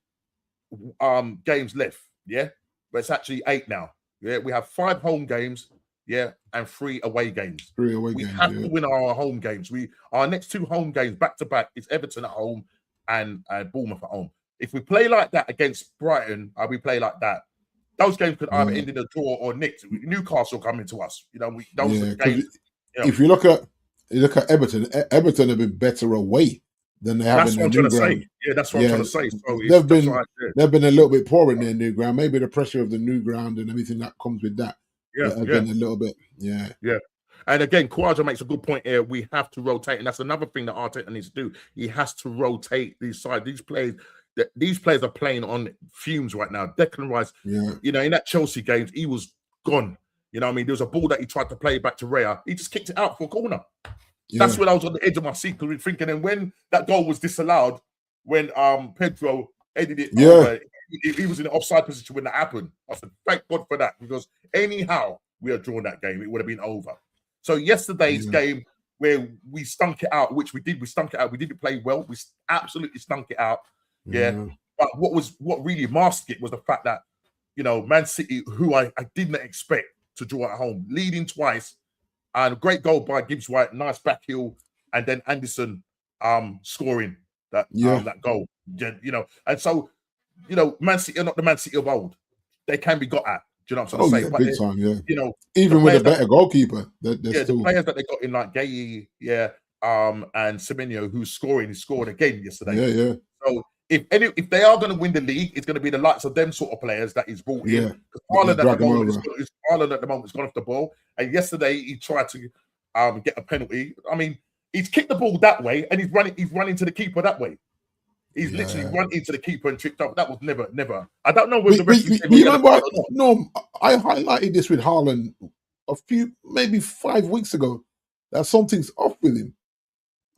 games left, but it's actually 8 now. Yeah, we have 5 home games, and 3 away games. We have to win our home games. Our next 2 home games back to back is Everton at home and Bournemouth at home. If we play like that against Brighton, we play like that, those games could either end in a draw or nicked. Newcastle coming to us. Those are the games. If you look at Everton, Everton have been better away than they have in their new ground. Yeah, that's what I'm trying to say. So they've been a little bit poor in their new ground. Maybe the pressure of the new ground and everything that comes with that. Been a little bit. Yeah. And again, Kouadio makes a good point here. We have to rotate, and that's another thing that Arteta needs to do. He has to rotate these sides. These players are playing on fumes right now. Declan Rice, in that Chelsea game, he was gone. You know what I mean? There was a ball that he tried to play back to Raya. He just kicked it out for a corner. That's when I was on the edge of my seat thinking, and when that goal was disallowed, when Pedro headed it over, he was in an offside position when that happened. I said, thank God for that, because anyhow we had drawn that game, it would have been over. So yesterday's game where we stunk it out, which we did, we stunk it out. We didn't play well. We absolutely stunk it out. But what really masked it was the fact that, Man City, who I did not expect to draw at home, leading twice, and a great goal by Gibbs White, nice back heel, and then Anderson scoring that goal. And so, Man City are not the Man City of old. They can be got at. Do you know what I'm saying? Big time, even with a better goalkeeper, they're still... the players that they got in like Gay, and Semenyo, who's scored again yesterday. So if they are going to win the league, it's going to be the likes of them sort of players that he's brought in. Haaland at the moment has gone off the ball, and yesterday he tried to get a penalty. I mean, he's kicked the ball that way, and he's running to the keeper that way. He's literally run into the keeper and tripped up. That was never. I don't know whether the rest of the No, I highlighted this with Haaland maybe 5 weeks ago, that something's off with him,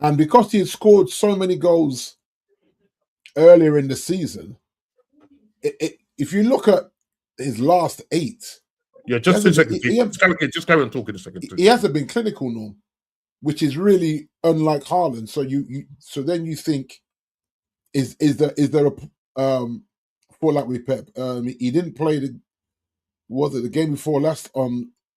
and because he had scored so many goals earlier in the season, if you look at his last 8, just a second. Just carry on talking a second. He hasn't been clinical, no, which is really unlike Haaland. So then you think, is there a fallout with Pep? He didn't play the game before last?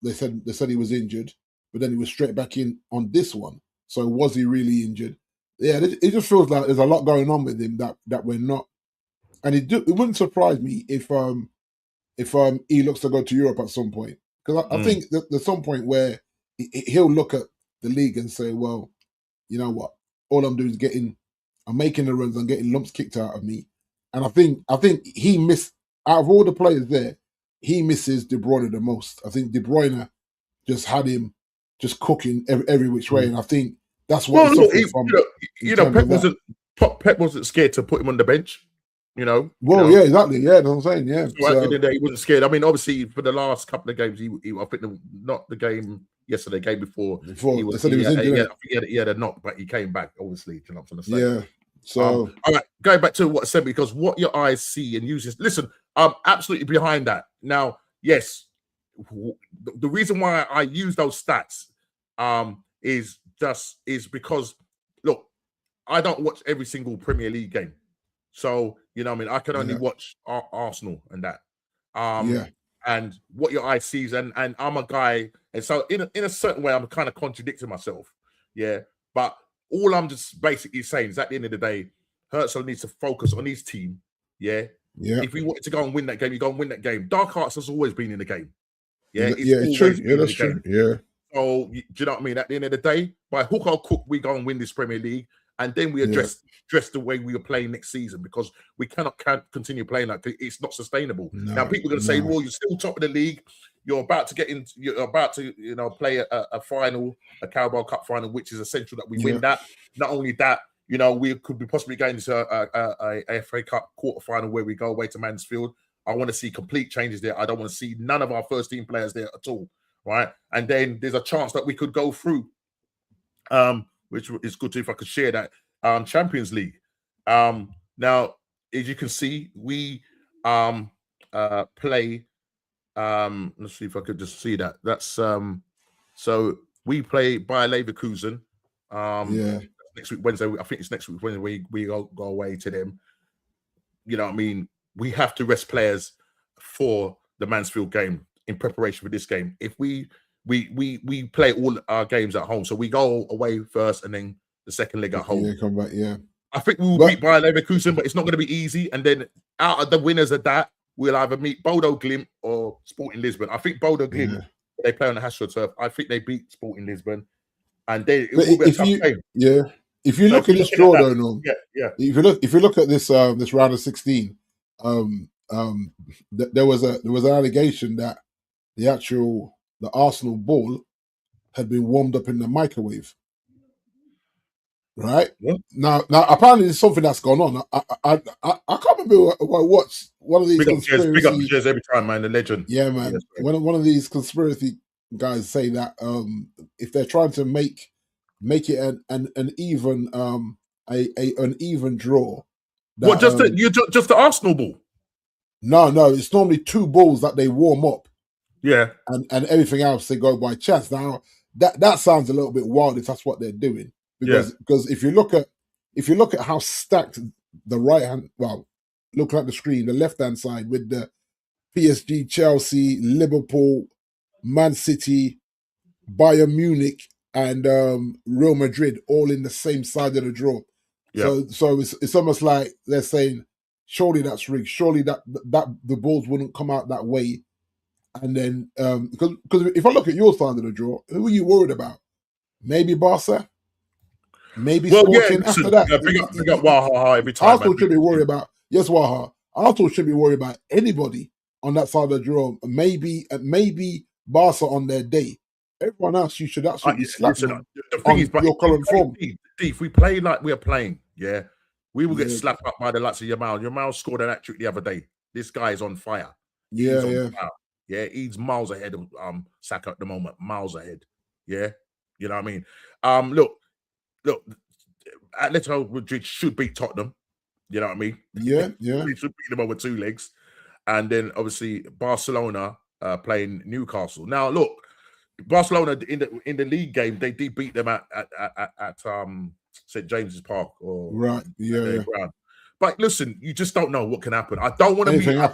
They said he was injured, but then he was straight back in on this one. So was he really injured? Yeah, it just feels like there's a lot going on with him that we're not. And it wouldn't surprise me if he looks to go to Europe at some point, because I think that there's some point where he'll look at the league and say, well, you know what, all I'm doing is I'm making the runs, I'm getting lumps kicked out of me. And I think he missed, out of all the players there, he misses De Bruyne the most. I think De Bruyne just had him just cooking every which way, and I think that's what Pep wasn't scared to put him on the bench. Yeah, exactly. Yeah, that's what I'm saying. Yeah, so at the end of the day, he wasn't scared. I mean, obviously, for the last couple of games, I think not the game yesterday, game before he was injured. He had a knock, but he came back. Obviously, you know what I'm saying? Yeah. So, all right, going back to what I said, because what your eyes see and uses. Listen, I'm absolutely behind that. Now, yes, the reason why I use those stats is because, look, I don't watch every single Premier League game. So, I mean, I can only watch Arsenal and that. And what your eye sees, and I'm a guy, and so in a certain way, I'm kind of contradicting myself. Yeah. But all I'm just basically saying is at the end of the day, Herzl needs to focus on his team. Yeah. Yeah. If we wanted to go and win that game, you go and win that game. Dark Arts has always been in the game. Yeah, It's true. Yeah, that's true. Yeah. So, do you know what I mean? At the end of the day, by hook or crook, we go and win this Premier League, and then we address the way we are playing next season, because we can't continue playing like it's not sustainable. Now, people are going to say, "Well, you're still top of the league. You're about to play a final, a Carabao Cup final, which is essential that we win that. Not only that, we could be possibly going to a FA Cup quarter-final where we go away to Mansfield. I want to see complete changes there. I don't want to see none of our first team players there at all, right? And then there's a chance that we could go through, which is good too, if I could share that, Champions League. Now, as you can see, we play. Let's see if I could just see that. That's so we play Bayer Leverkusen. Next week Wednesday. I think it's next week Wednesday. We go away to them. You know what I mean? We have to rest players for the Mansfield game in preparation for this game. If we play all our games at home, so we go away first and then the second leg at home. Yeah, come back. Yeah, I think we will beat Bayer Leverkusen, but it's not going to be easy. And then out of the winners of that, we'll either meet Bodo Glimt or Sporting Lisbon. I think Bodo Glimt, they play on the AstroTurf. I think they beat Sporting Lisbon, and it will be a tough game. Yeah, if you look at this draw, though, no, If you look at this this round of 16, there was an allegation that the Arsenal ball had been warmed up in the microwave. Right? Yeah. Now apparently there's something that's gone on. I can't remember what's one of these conspiracy. Big up Jez every time, man. The legend. Yeah, man. Yes, one of these conspiracy guys say that if they're trying to make it an even an even draw. That, what just the Arsenal ball? No, it's normally two balls that they warm up. Yeah, and everything else they go by chance. Now that sounds a little bit wild if that's what they're doing. Because if you look at how stacked the right hand, looking at the screen, the left hand side with the PSG, Chelsea, Liverpool, Man City, Bayern Munich, and Real Madrid all in the same side of the draw. Yeah. So it's almost like they're saying, surely that's rigged. Surely that the balls wouldn't come out that way. And then because if I look at your side of the draw, who are you worried about? Maybe Barca. Maybe Sporting after that. Big up Waha every time. Arsenal should be worried about Waha. Arsenal should be worried about anybody on that side of the draw. Maybe Barca on their day. Everyone else, you should actually slap them. The thing is, your current form. If we play like we are playing, we will get slapped up by the likes of Yamal. Yamal scored an hat-trick the other day. This guy is on fire. Yeah, he's miles ahead of Saka at the moment. Miles ahead. Yeah, you know what I mean. Look, Atletico Madrid should beat Tottenham. You know what I mean? Yeah. They should beat them over two legs. And then obviously Barcelona playing Newcastle. Now look, Barcelona in the league game, they did beat them at St. James's Park or ground. But listen, you just don't know what can happen. I don't want to meet. I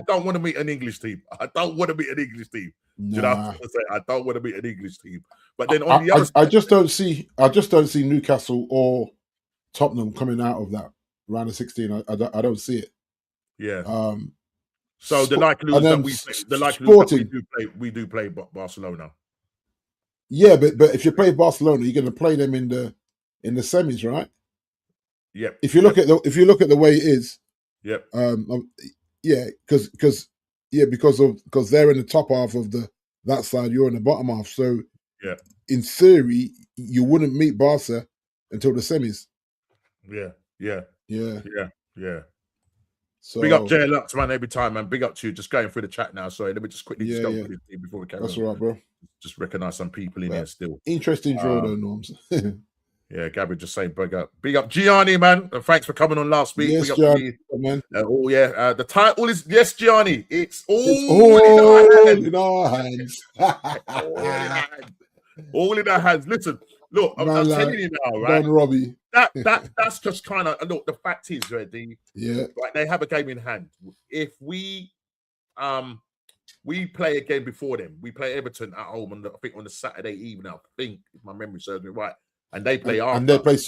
don't want to meet an English team. I don't want to meet an English team. Nah. You know what I'm saying? I don't want to meet an English team. But then on the other side, I just don't see Newcastle or Tottenham coming out of that round of 16. I don't see it. Yeah. So the likelihood that we do play Barcelona. Yeah, but if you play Barcelona, you're going to play them in the semis, right? Yeah. If you look at the way it is, because they're in the top half of that side, you're in the bottom half. So in theory, you wouldn't meet Barca until the semis. Yeah. So big up Jay Lux, man, every time, man. Big up to you. Just going through the chat now. Sorry, let me just quickly go through this thing before we carry on. That's all right, bro. Just recognize some people in here still. Interesting draw though, Norms. Yeah, Gabby just saying big up Gianni, man. And thanks for coming on last week. Yes, Gianni, man. The title is yes, Gianni. It's all in our hands. All in our hands. Listen, look, I'm telling you now, right? Don Robbie. That's just kind of look. The fact is, right? Right, they have a game in hand. If we play again before them, we play Everton at home I think on the Saturday evening. I think if my memory serves me right. and they play and they after. play.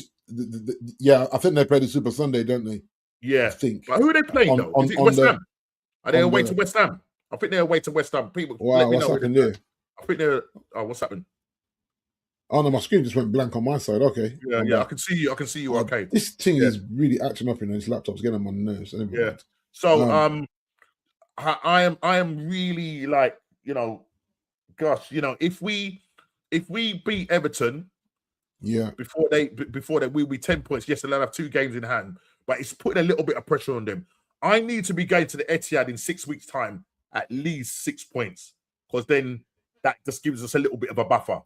I think they play the Super Sunday, don't they? Yeah, I think. but who are they playing though? Is it West Ham? Are they away to West Ham? I think they're away to West Ham. People, let me what's know. happened there? I think they're. Oh, what's happened? Oh no, my screen just went blank on my side. Okay. Yeah, I can see you. I can see you. Okay. This thing is really acting up in this laptop's getting on my nerves. Yeah. So I am really like, gosh, if we beat Everton, before they we'll be 10 points. Yes, they'll have 2 games in hand, but it's putting a little bit of pressure on them. I need to be going to the Etihad in 6 weeks' time, at least 6 points, because then that just gives us a little bit of a buffer.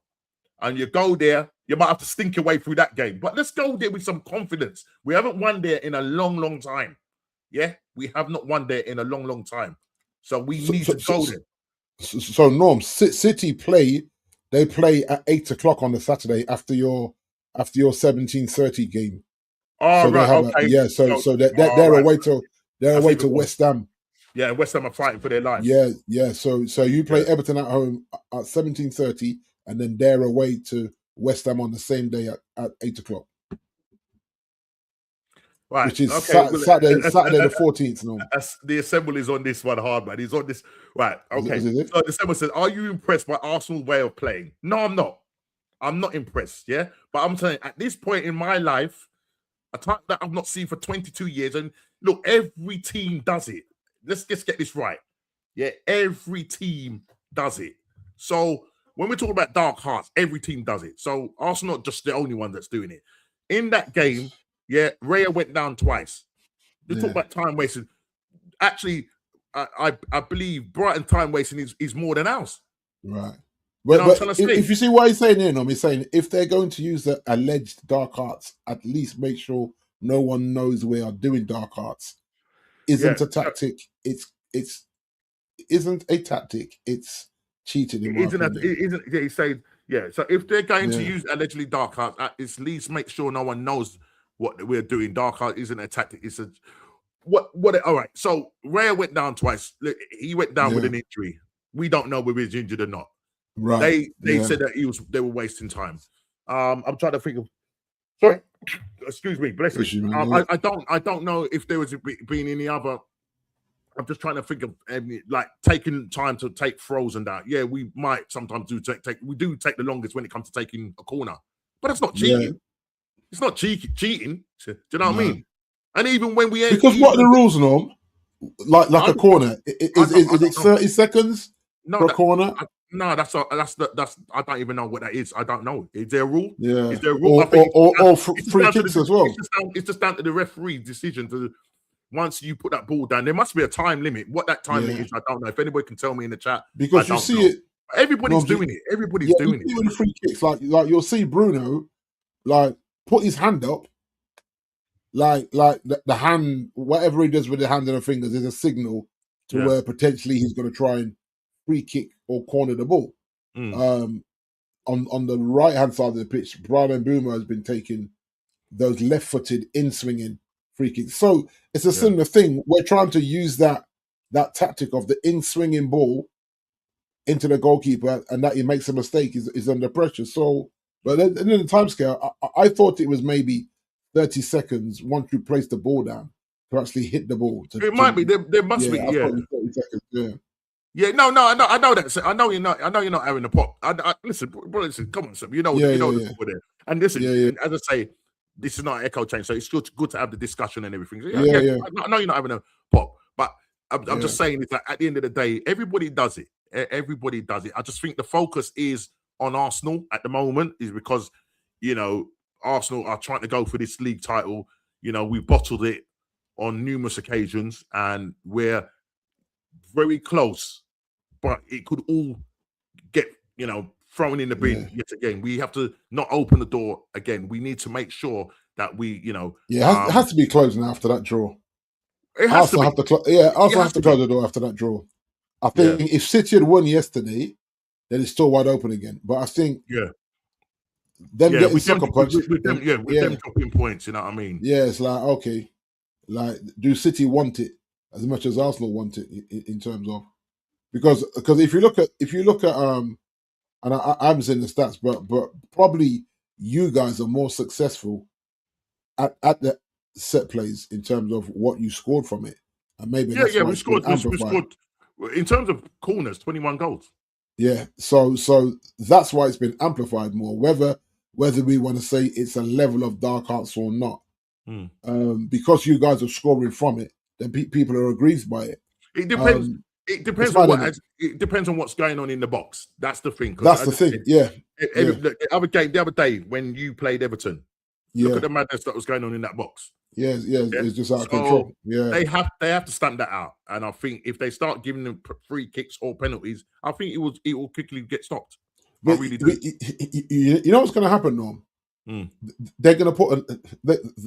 And you go there, you might have to stink your way through that game. But let's go there with some confidence. We haven't won there in a long, long time. Yeah, we have not won there in a long, long time. So we need to go there. So Norm, City play at 8 o'clock on the Saturday after your 17:30 game. Oh, so right, okay. So they're away to West Ham. Yeah, West Ham are fighting for their lives. Yeah. So you play Everton at home at 17:30. And then they're away to West Ham on the same day at 8 o'clock. Right. Which is Saturday the 14th. No. The Assemble is on this one hard, man. He's on this. Right. Okay. So the Assemble says, are you impressed by Arsenal's way of playing? No, I'm not. I'm not impressed, yeah? But I'm saying at this point in my life, a time that I've not seen for 22 years, and look, every team does it. Let's just get this right. Yeah, every team does it. So when we talk about dark hearts, every team does it. So Arsenal not just the only one that's doing it. In that game, Raya went down twice. You talk about time wasting. Actually, I believe Brighton time wasting is more than ours. Right. But if you see what he's saying here, he's saying if they're going to use the alleged dark arts, at least make sure no one knows we are doing dark arts. Isn't a tactic. It's isn't a tactic. It's cheating. He's saying, so if they're going to use allegedly dark arts, at least make sure no one knows what we're doing. Dark art isn't a tactic. It's a all right. So Raya went down twice. He went down with an injury. We don't know whether he's injured or not. Right. They said that they were wasting time. I'm trying to think of. Sorry, excuse me. Bless you. I don't know if there was been any other. I'm just trying to think of like taking time to take throws and that. Yeah, we might sometimes do take. We do take the longest when it comes to taking a corner, but that's not cheating. Yeah. It's not cheating. Do you know what I mean? And even when we what are the rules, Norm? Like a corner, is it 30 seconds per corner? That's I don't even know what that is. I don't know. Is there a rule? Yeah. Is there a rule? Or free kicks as well. It's just down to the referee's decision to. Once you put that ball down, there must be a time limit. What that time limit is, I don't know. If anybody can tell me in the chat, because you see it, everybody's doing it. Everybody's doing it. The free kicks, like you'll see Bruno, like put his hand up, like the hand, whatever he does with the hand and the fingers is a signal to where potentially he's going to try and free kick or corner the ball. On the right hand side of the pitch, Brian Mbeumo has been taking those left-footed in-swinging free kicks. So it's a similar thing. We're trying to use that tactic of the in-swinging ball into the goalkeeper, and that he makes a mistake is under pressure. So, but then in the time scale, I thought it was maybe 30 seconds once you place the ball down to actually hit the ball. It might be. There must be. 30 seconds, Yeah, no, I know that. I know you're not having a pop. Listen, come on, son. You know the people there. And listen, and as I say, this is not an echo change, so it's good to have the discussion and everything. So I know you're not having a pop, but I'm just saying is that at the end of the day, everybody does it. Everybody does it. I just think the focus is on Arsenal at the moment, is because Arsenal are trying to go for this league title. We bottled it on numerous occasions, and we're very close, but it could all get thrown in the bin yet again. We have to not open the door again. We need to make sure that we it has to be closing after that draw. It has to have to close the door after that draw. I think if City had won yesterday, then it's still wide open again. But I think them getting sucker punched with them dropping points, you know what I mean? Yeah, it's like, okay, like, do City want it as much as Arsenal want it in terms of, because if you look at and I haven't seen the stats, but probably you guys are more successful at the set plays in terms of what you scored from it, and maybe that's why We it's been scored. We amplified. scored in terms of corners, 21 goals. Yeah, so that's why it's been amplified more. Whether we want to say it's a level of dark arts or not, because you guys are scoring from it, then people are aggrieved by it. It depends. It depends on it depends on what's going on in the box. That's the thing. That's the thing. The other day when you played Everton, look at the madness that was going on in that box. Yeah, it's just out of control. Yeah, they have to stamp that out. And I think if they start giving them free kicks or penalties, I think it will quickly get stopped. But, I really do. You know what's going to happen, Norm? They're going to put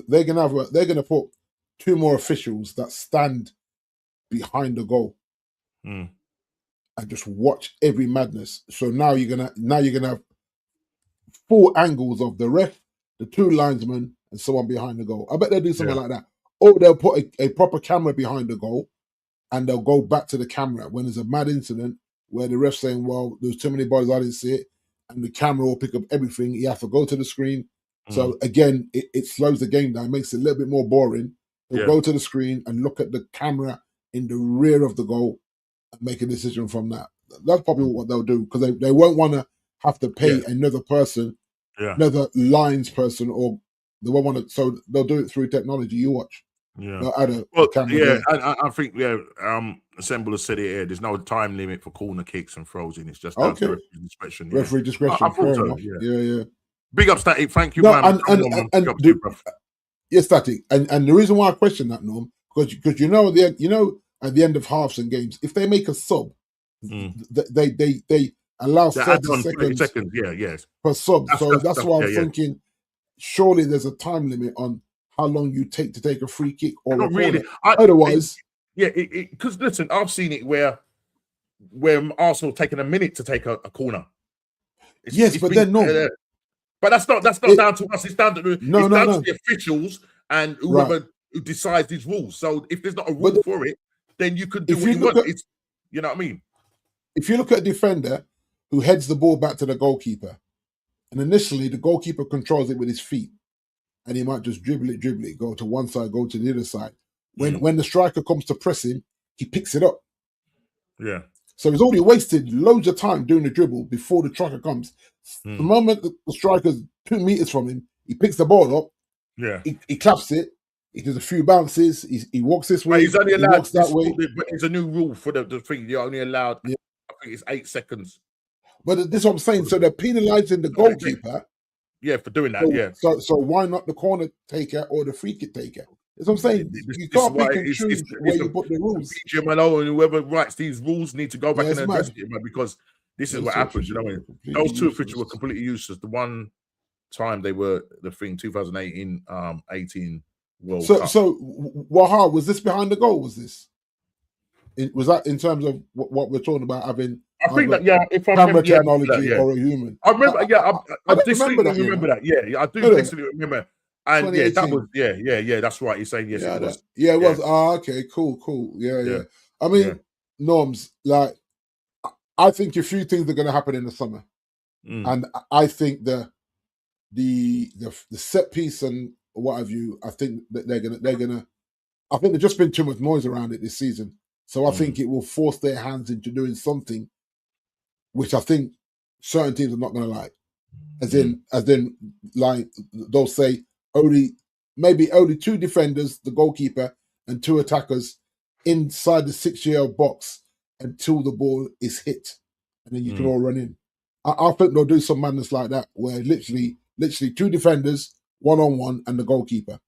they're going to put 2 more officials that stand behind the goal and just watch every madness. So now you're gonna have 4 angles of the ref, the 2 linesmen, and someone behind the goal. I bet they'll do something like that. Or they'll put a proper camera behind the goal, and they'll go back to the camera when there's a mad incident where the ref's saying, "Well, there's too many bodies, I didn't see it," and the camera will pick up everything. You have to go to the screen. So again, it slows the game down, makes it a little bit more boring. They'll go to the screen and look at the camera in the rear of the goal and make a decision from that. That's probably what they'll do, because they won't want to have to pay another person, another lines person, or they won't want to. So they'll do it through technology. You watch. Camera, I think Assemble has said it here. There's no time limit for corner kicks and throws in. It's just down to referee discretion. Referee discretion. I thought so. Yeah. Big up, Static. Thank you, man. Yes, Static. And the reason why I question that, Norm, because you know at the end of halves and games, if they make a sub, they allow 30 seconds. Per sub. That's why I'm thinking. Surely there's a time limit on how long you take a free kick or not really. Otherwise, because listen, I've seen it where Arsenal taking a minute to take a corner. But that's not down to us. It's down to the officials and whoever who decides these rules. So if there's not a rule for it, then you could do what you want. You know what I mean? If you look at a defender who heads the ball back to the goalkeeper, and initially the goalkeeper controls it with his feet, and he might just dribble it, go to one side, go to the other side. When the striker comes to press him, he picks it up. Yeah. So he's already wasted loads of time doing the dribble before the striker comes. The moment the striker's 2 meters from him, he picks the ball up. Yeah. He claps it. He does a few bounces. He walks this way. He's only allowed he walks that way. But there's a new rule for the thing. You're only allowed. I think it's 8 seconds. But this is what I'm saying. So they're penalising the goalkeeper. Yeah, for doing that. So why not the corner taker or the free kick taker? That's what I'm saying. You can't pick and choose where you put the rules. PGMLO and whoever writes these rules need to go back and address it, man, because this is what happens. You know, those 2 officials were completely useless. The one time they were the thing 2018, 18 World Cup. So Waha, was this behind the goal? Was that in terms of what we're talking about having? I think that if I camera technology or a human. I remember. I distinctly remember that. Yeah, I do distinctly remember. And that was that's right. You're saying yes, it was. Yeah, it was. Okay, cool. Yeah. I mean, Norms, like, I think a few things are going to happen in the summer, and I think the set piece and what have you. I think that they're gonna. I think there's just been too much noise around it this season, so I think it will force their hands into doing something, which I think certain teams are not going to like. As in, like, they'll say only 2 defenders, the goalkeeper, and 2 attackers inside the 6-yard box until the ball is hit, and then you can all run in. I think they'll do some madness like that, where literally 2 defenders, 1-on-1, and the goalkeeper,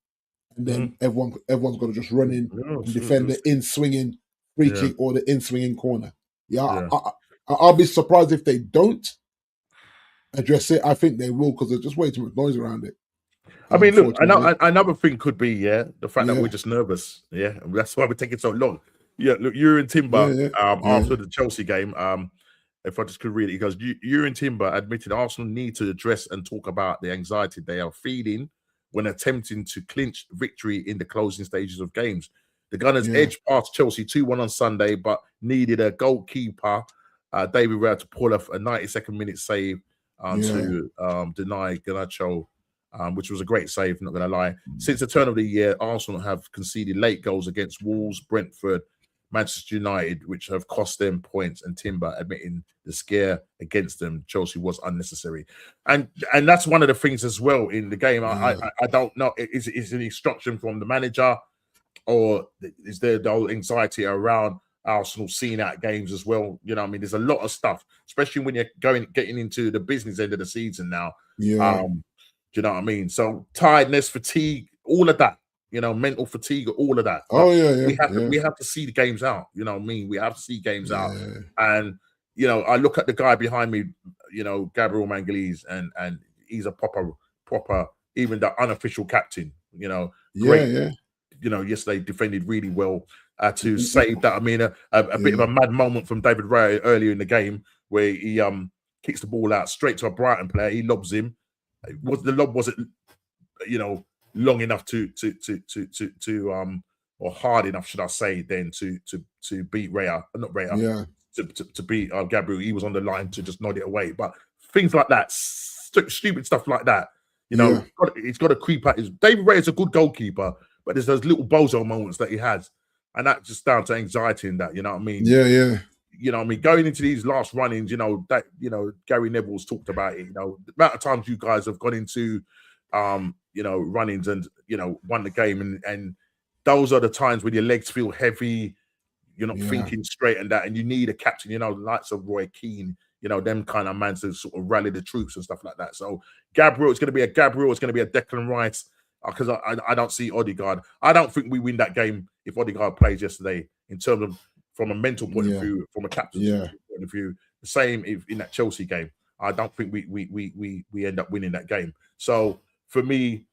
and then everyone's got to just run in and defend the in swinging free kick or the in swinging corner. I'll be surprised if they don't address it. I think they will, because there's just way too much noise around it. I mean, look, another thing could be the fact that we're just nervous. Yeah, that's why we're taking so long. Yeah, look, Urin Timber after the Chelsea game. If I just could read it, he goes, Urin Timber admitted Arsenal need to address and talk about the anxiety they are feeling when attempting to clinch victory in the closing stages of games. The Gunners edged past Chelsea 2-1 on Sunday, but needed a goalkeeper, David Raya, to pull off a 92nd minute save to deny Garnacho, which was a great save, not going to lie. Since the turn of the year, Arsenal have conceded late goals against Wolves, Brentford, Manchester United, which have cost them points, and Timber admitting the scare against them, Chelsea, was unnecessary. And that's one of the things as well in the game. I don't know, is it an instruction from the manager, or is there the whole anxiety around Arsenal seeing out games as well? You know what I mean? There's a lot of stuff, especially when you're getting into the business end of the season now. Yeah. Do you know what I mean? So tiredness, fatigue, all of that, mental fatigue, all of that. Oh, We have to see the games out. You know what I mean? We have to see games out. And, I look at the guy behind me, Gabriel Mangalese, and he's a proper, even the unofficial captain, great. Yesterday defended really well to save that. I mean, a bit of a mad moment from David Ray earlier in the game where he kicks the ball out straight to a Brighton player. He lobs him. The lob wasn't, long enough to or hard enough, should I say, then to beat Raya, not Raya, to beat Gabriel. He was on the line to just nod it away. But things like that, stupid stuff like that, it's got to creep out. David Ray is a good goalkeeper, but there's those little bozo moments that he has, and that's just down to anxiety and that. You know what I mean? Yeah. You know what I mean? Going into these last run-ins, Gary Neville's talked about it. The amount of times you guys have gone into, run-ins and won the game, and those are the times when your legs feel heavy. You're not thinking straight and that, and you need a captain. The likes of Roy Keane. Them kind of man to sort of rally the troops and stuff like that. So Gabriel, it's going to be a Gabriel. It's going to be a Declan Rice. Because I don't see Odegaard. I don't think we win that game if Odegaard plays yesterday, in terms of from a mental point of view, from a captain's point of view. The same in that Chelsea game. I don't think we end up winning that game. So for me,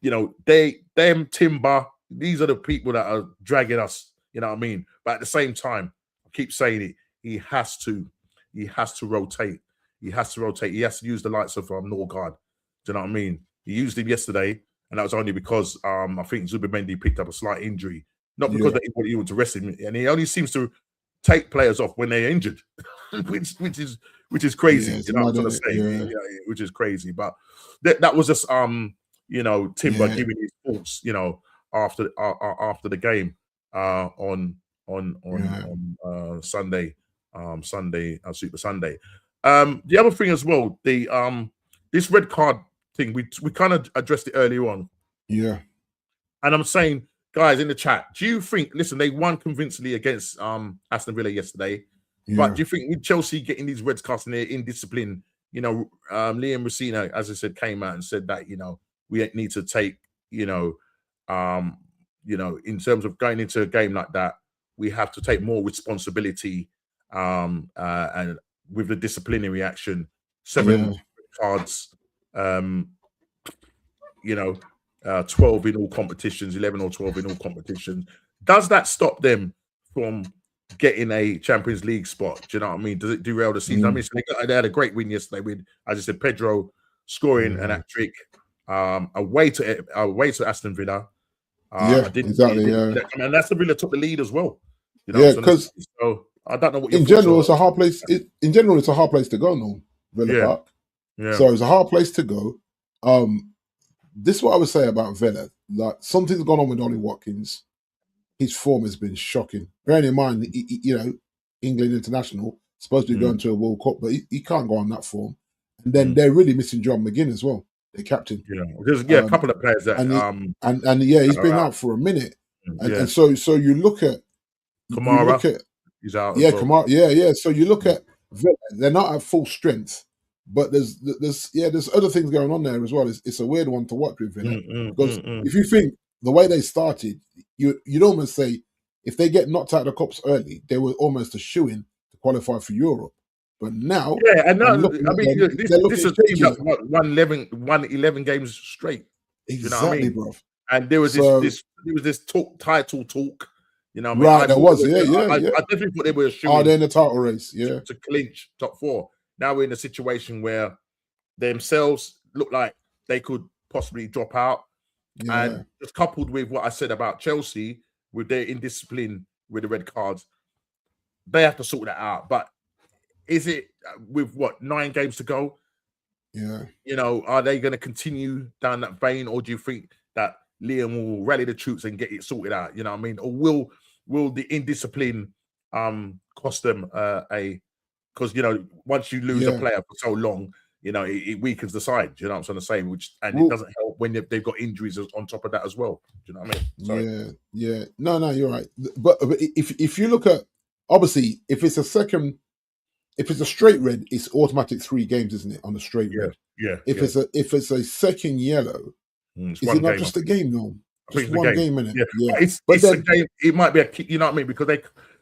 them Timber, these are the people that are dragging us. You know what I mean? But at the same time, I keep saying it. He has to rotate. He has to rotate. He has to use the likes of Norgard. Do you know what I mean? He used him yesterday. And that was only because I think Zubimendi picked up a slight injury, not because they wanted to rest him. And he only seems to take players off when they're injured, which is crazy. Yeah, you know what I'm trying to say? Which is crazy. But that was just Timber giving his thoughts, after the game on Sunday, Super Sunday. The other thing as well, this red card thing, we kind of addressed it earlier on. Yeah. And I'm saying, guys in the chat, do you think, listen, they won convincingly against Aston Villa yesterday, but do you think with Chelsea getting these reds cards and their indiscipline, Liam Rosina, as I said, came out and said that, we need to take, in terms of going into a game like that, we have to take more responsibility and with the disciplinary action, 7 cards, 12 in all competitions, 11 or 12 in all competitions. Does that stop them from getting a Champions League spot? Do you know what I mean? Does it derail the season? I mean, they had a great win yesterday with, as I said, Pedro scoring an hat-trick away to Aston Villa. Exactly. And Aston Villa took the lead as well. Because so I don't know what in general, it's a hard place. In general, it's a hard place to go now, Villa Park. Yeah. So it's a hard place to go. This is what I would say about Villa. Like, something's gone on with Ollie Watkins. His form has been shocking. Bearing in mind, England international, supposed to be going to a World Cup, but he can't go on that form. And then they're really missing John McGinn as well, their captain. There's a couple of players that he's been out for a minute. And so you look at Kamara. He's out. Kamara. So you look at Villa, they're not at full strength. But there's other things going on there as well. It's a weird one to watch with Villa because if you think the way they started, you'd almost say if they get knocked out of the cups early, they were almost a shoo-in to qualify for Europe. But now, this is a team that won 11 games straight. Exactly, you know what I mean? Bro. And there was this title talk. You know, right? There was, I definitely thought they were a shoo-in. Are they in the title race? Yeah, to clinch top 4. Now we're in a situation where themselves look like they could possibly drop out. And just coupled with what I said about Chelsea, with their indiscipline with the red cards, they have to sort that out. But is it with 9 games to go? Yeah. You know, are they going to continue down that vein, or do you think that Liam will rally the troops and get it sorted out? You know what I mean? Or will the indiscipline cost them a, because you know, once you lose a Yeah. player for so long, you know, it weakens the side. You know what I'm trying to say? Which, and it Well, doesn't help when they've got injuries on top of that as well. Do you know what I mean? Sorry. yeah. No, you're right. But if you look at, obviously, if it's a straight red, it's automatic 3 games, isn't it? On a straight Yeah, red. yeah, If yeah. it's a second yellow, It's is it one not game. just a game? No, I think just it's a one game. game in it. Yeah, Yeah. but But it's a then, game. It might be a key, you know what I mean? Because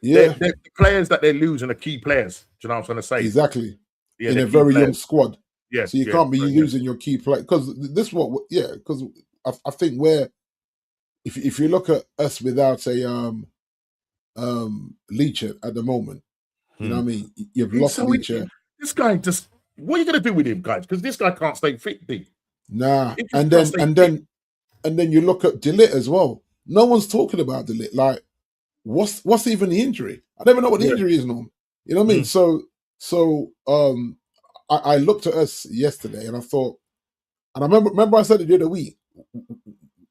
yeah, the players that they're losing are key players. Do you know what I'm trying to say? exactly. Yeah, In they're a key very young players. squad, Yeah, so you yeah, can't be yeah. losing your key play, because this what, yeah, because I think where, if you look at us without a Leacher at the moment, you know what I mean, you've lost So Leacher. this guy just, what are you going to do with him, guys? Because this guy can't stay fit, D. Nah, He just and can't then stay and fit. then you look at Delit as well. No one's talking about Delit. Like, what's even the injury? I don't even know what the Yeah. injury is, Norm. You know what I mean? So I looked at us yesterday and I thought, and I remember I said it the other week,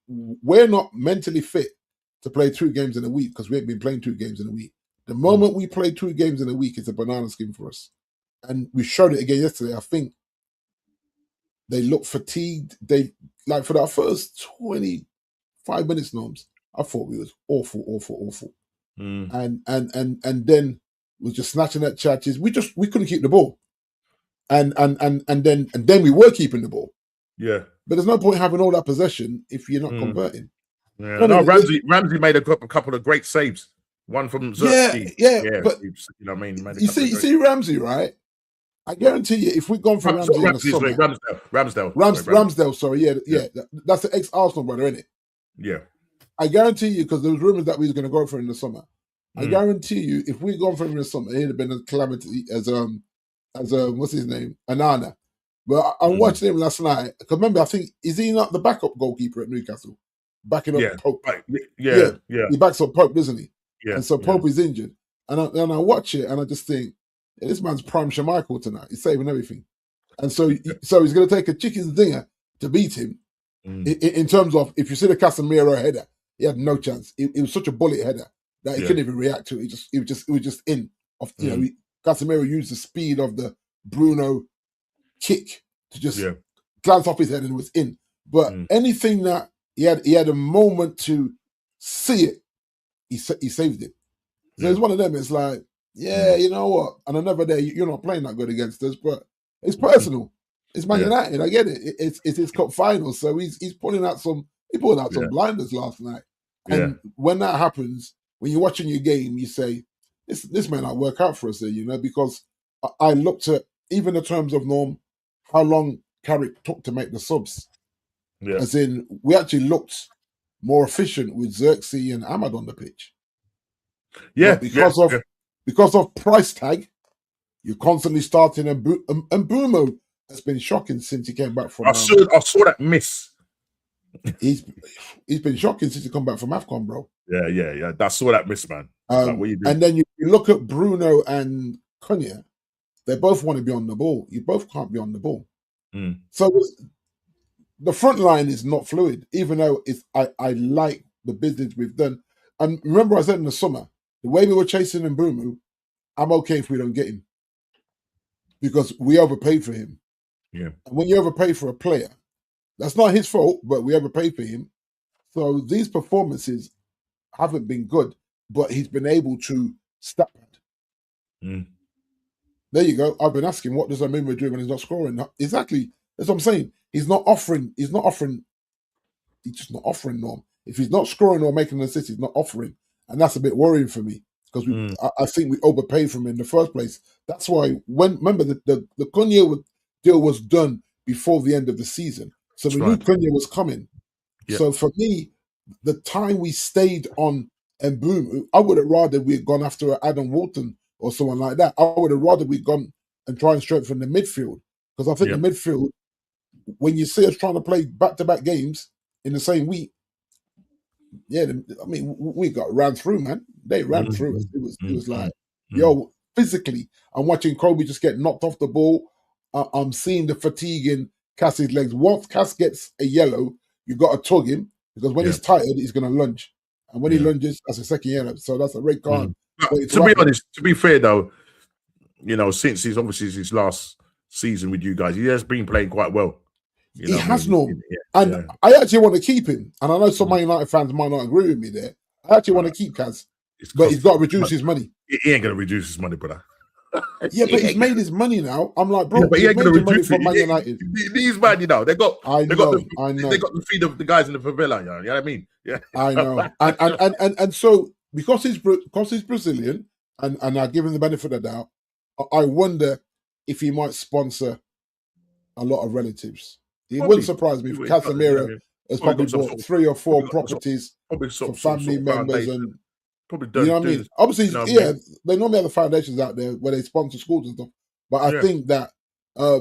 we're not mentally fit to play 2 games in a week because we ain't been playing 2 games in a week. The moment we play 2 games in a week, it's a banana skin for us. And we showed it again yesterday. I think they look fatigued. They, like, for that first 25 minutes, Norms, I thought we was awful. And then was just snatching at chatches. We couldn't keep the ball. And then we were keeping the ball. Yeah. But there's no point having all that possession if you're not converting. Yeah. You know what I mean? Ramsey made a couple of great saves. One from Yeah, Chelski. yeah. Yeah, But you know what I mean? He made a you couple of see Ramsey, right? I guarantee you, if we'd gone for Ramsey in the summer, Ramsdale, sorry, yeah. That's the ex-Arsenal brother, isn't it? Yeah. I guarantee you, because there was rumors that we was going to go for him in the summer. I guarantee you, if we'd gone for him in the summer, he'd have been a calamity as what's his name, Anana. But I watched him last night. Because remember, I think, is he not the backup goalkeeper at Newcastle, backing up Pope? Right. Yeah, Yeah. he backs up Pope, doesn't he? Yeah. And so Pope is injured, and I watch it, and I just think, yeah, this man's prime Schmeichel tonight. He's saving everything, and so he's going to take a chicken's dinger to beat him. In terms of, if you see the Casemiro header, he had no chance. It was such a bullet header that he couldn't even react to it. It was just in. Casemiro used the speed of the Bruno kick to just glance off his head and it was in. But anything that he had a moment to see it, he saved it. So it's one of them. It's like, you know what? And another day, you're not playing that good against us, but it's personal. It's Man United. I get it. It's his cup final, so he's pulling out some blinders last night. And when that happens, when you're watching your game, you say, this may not work out for us, because I looked at, even in terms of Norm, how long Carrick took to make the subs. Yeah. As in, we actually looked more efficient with Xerxes and Ahmad on the pitch. Yeah, but because of price tag, you're constantly starting, and Mbumo has been shocking since he came back from. I saw that miss. He's been shocking since he come back from AFCON, bro. Yeah. I saw that miss, man. Like, what you do? And then you look at Bruno and Cunha. They both want to be on the ball. You both can't be on the ball. So the front line is not fluid, even though I like the business we've done. And remember, I said in the summer, the way we were chasing Mbumo, I'm okay if we don't get him, because we overpaid for him. Yeah. And when you overpay for a player, that's not his fault, but we overpaid for him. So these performances haven't been good, but he's been able to step. There you go. I've been asking, what does Mbumo do when he's not scoring? Exactly. That's what I'm saying. He's just not offering, Norm. If he's not scoring or making an assist, he's not offering. And that's a bit worrying for me, because I think we overpaid for him in the first place. That's why, remember, the Cunha deal was done before the end of the season. So we knew Cunha was coming. Yep. So for me, the time we stayed on Mbumo, I would have rather we had gone after Adam Walton or someone like that. I would have rather we'd gone and try and strengthen the midfield. Because I think the midfield, when you see us trying to play back-to-back games in the same week, we got ran through, man. They ran through us. It was like, yo, physically, I'm watching Kobe just get knocked off the ball. I'm seeing the fatigue in Cass's legs. Once Cass gets a yellow, you got to tug him because when he's tired, he's going to lunge. And when he lunges, that's a second yellow. So that's a red card. To be honest, to be fair though, since his last season with you guys, he has been playing quite well. He has and I actually want to keep him. And I know some Man United fans might not agree with me there. I actually want to keep Kaz, but he's got to reduce his money. He ain't going to reduce his money, brother. Yeah, but he's made his money now. I'm like, bro, but he ain't going to reduce it. Man United. These man, they got I know. They got the feed of the guys in the favela. You know what I mean? Yeah, I know. And so because he's Brazilian, and I give him the benefit of the doubt, I wonder if he might sponsor a lot of relatives. It wouldn't surprise me if Casemiro has probably bought 3 or 4 properties for family members and probably you know what I mean. Obviously, they normally have the foundations out there where they sponsor schools and stuff. But I think that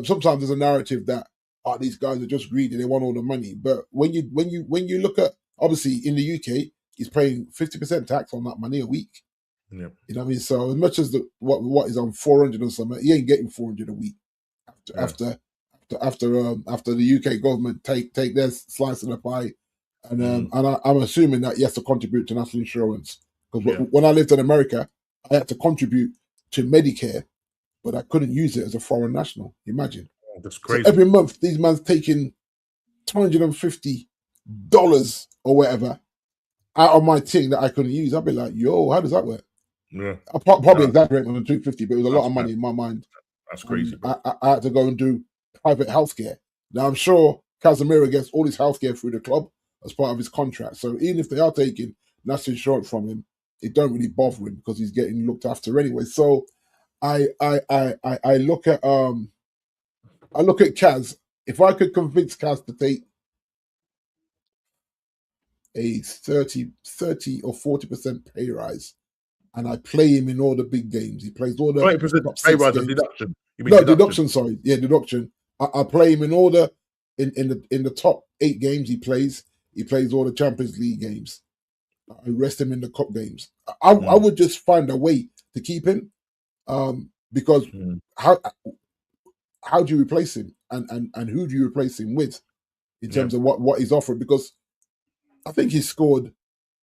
sometimes there's a narrative that these guys are just greedy; they want all the money. But when you look at, obviously in the UK, he's paying 50% tax on that money a week. Yeah. You know what I mean? So as much as what is on 400 or something, he ain't getting 400 a week after the UK government take their slice of the pie, and I'm assuming that he has to contribute to national insurance because when I lived in America, I had to contribute to Medicare, but I couldn't use it as a foreign national. Imagine. That's crazy. So every month, these man's taking $250 or whatever out of my thing that I couldn't use. I'd be like, yo, how does that work? Yeah, I probably exaggerate on the 250, but it was a lot of money in my mind. That's crazy. I had to go and do private healthcare. Now I'm sure Casemiro gets all his healthcare through the club as part of his contract. So even if they are taking national insurance from him, it don't really bother him because he's getting looked after anyway. So I look at Kaz. If I could convince Kaz to take a 30 or 40% pay rise, and I play him in all the big games. He plays all the 20% pay rise and deduction. Deduction. Sorry, deduction. I play him in all the in the top 8 games he plays. He plays all the Champions League games. I rest him in the cup games. I would just find a way to keep him, because how do you replace him, and who do you replace him with in terms of what he's offered? Because I think he's scored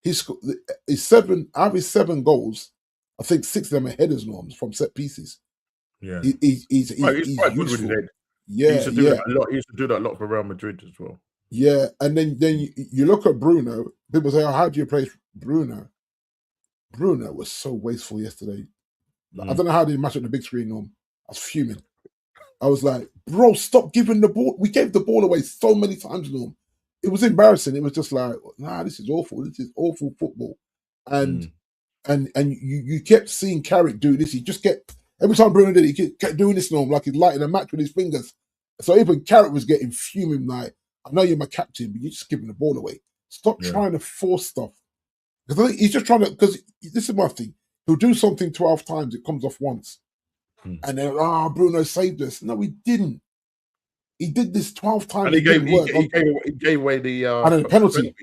7 out of his 7 goals. I think 6 of them are headers norms from set pieces. Yeah, he's quite good with his head. Yeah, he used to do that a lot. He used to do that a lot for Real Madrid as well. Yeah, and then you look at Bruno. People say, "Oh, how do you replace Bruno?" Bruno was so wasteful yesterday. I don't know how they match up the big screen norm. I was fuming. I was like, "Bro, stop giving the ball. We gave the ball away so many times, Norm. It was embarrassing. It was just like, nah, this is awful. This is awful football." And you kept seeing Carrick do this. He just kept, every time Bruno did it, he kept doing this, Norm, like he's lighting a match with his fingers. So even Carrick was getting fuming, like, I know you're my captain, but you're just giving the ball away. Stop trying to force stuff. Because I think he's just trying to, because this is my thing. He'll do something 12 times, it comes off once. And then, Bruno saved us. No, he didn't. He did this 12 times. And he gave away the and a penalty.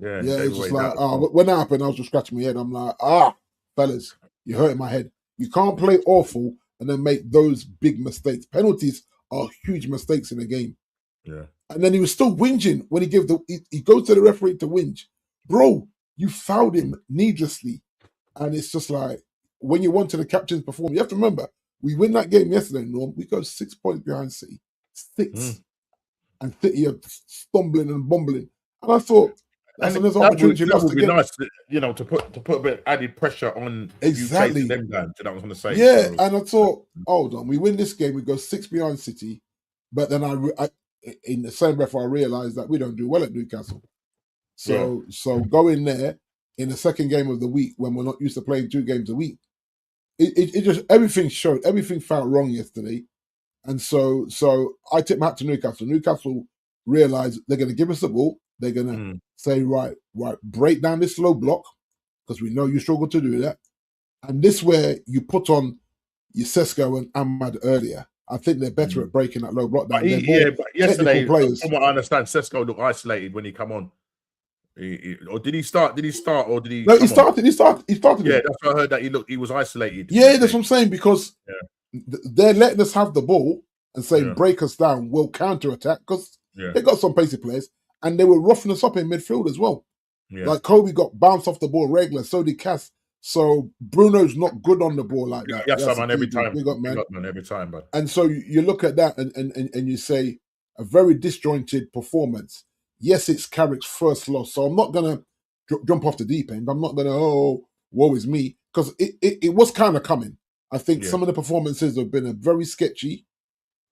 Yeah, it's just like, when that happened, I was just scratching my head. I'm like, fellas, you're hurting my head. You can't play awful and then make those big mistakes. Penalties are huge mistakes in a game. Yeah. And then he was still whinging when he goes to the referee to whinge. Bro, you fouled him needlessly. And it's just like, when you want to the captain's performance, you have to remember, we win that game yesterday, Norm. We go 6 points behind City. 6. And City are stumbling and bumbling. And I thought, that's another opportunity. That would be nice, to put a bit of added pressure on exactly you them guys. That I was going to say. Yeah, and I thought, hold on, we win this game, we go 6 behind City. But then I in the same breath, I realised that we don't do well at Newcastle. So go in there in the second game of the week when we're not used to playing 2 games a week. It just, everything felt wrong yesterday. And so I tipped my hat to Newcastle. Newcastle realised they're going to give us the ball. They're going to say, right, break down this low block, because we know you struggle to do that. And this where you put on your Chelski and Ahmad earlier. I think they're better at breaking that low block down. But yesterday, from what I understand, Chelski looked isolated when he come on. Or did he start? Or did he? No, he started. He started. Yeah, that's what I heard. That he was isolated. Yeah, that's what I'm saying, because they're letting us have the ball, and saying, break us down, we'll counter-attack, because they got some pacey players, and they were roughing us up in midfield as well. Like Kobe got bounced off the ball regular, so did Cass. So Bruno's not good on the ball like that. Yes, man, every time. Big up, man, every time, but. And so you look at that and you say, a very disjointed performance. Yes, it's Carrick's first loss, so I'm not going to jump off the deep end. I'm not going to, woe is me, because it was kind of coming. I think some of the performances have been very sketchy,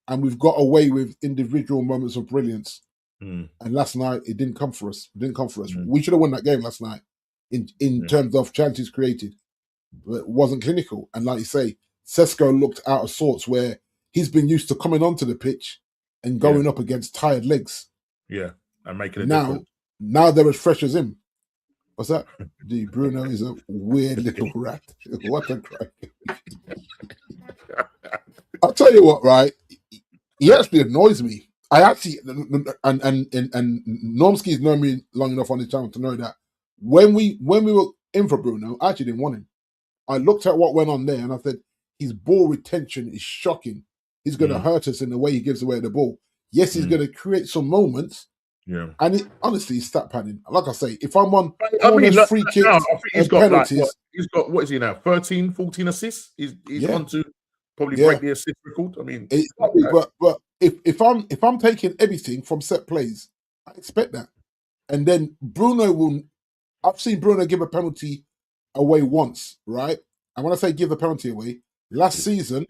and we've got away with individual moments of brilliance. And last night, it didn't come for us. We should have won that game last night in terms of chances created, but it wasn't clinical. And like you say, Chelski looked out of sorts, where he's been used to coming onto the pitch and going up against tired legs. Yeah, and making a difference. Now they're as fresh as him. What's that? Bruno is a weird little rat. What a crack. I'll tell you what, right? He actually annoys me. I actually, and Normski's known me long enough on the channel to know that when we were in for Bruno, I actually didn't want him. I looked at what went on there and I said, his ball retention is shocking. He's going to hurt us in the way he gives away the ball. Yes, he's going to create some moments. Yeah, and honestly, he's stat padding. Like I say, if I'm on free kicks, I think he's got penalties, he's got, what is he now? 13, 14 assists. He's on to probably break the assist record. I mean, but if I'm taking everything from set plays, I expect that. And then Bruno will. I've seen Bruno give a penalty away once, right? And when I say give the penalty away, last season,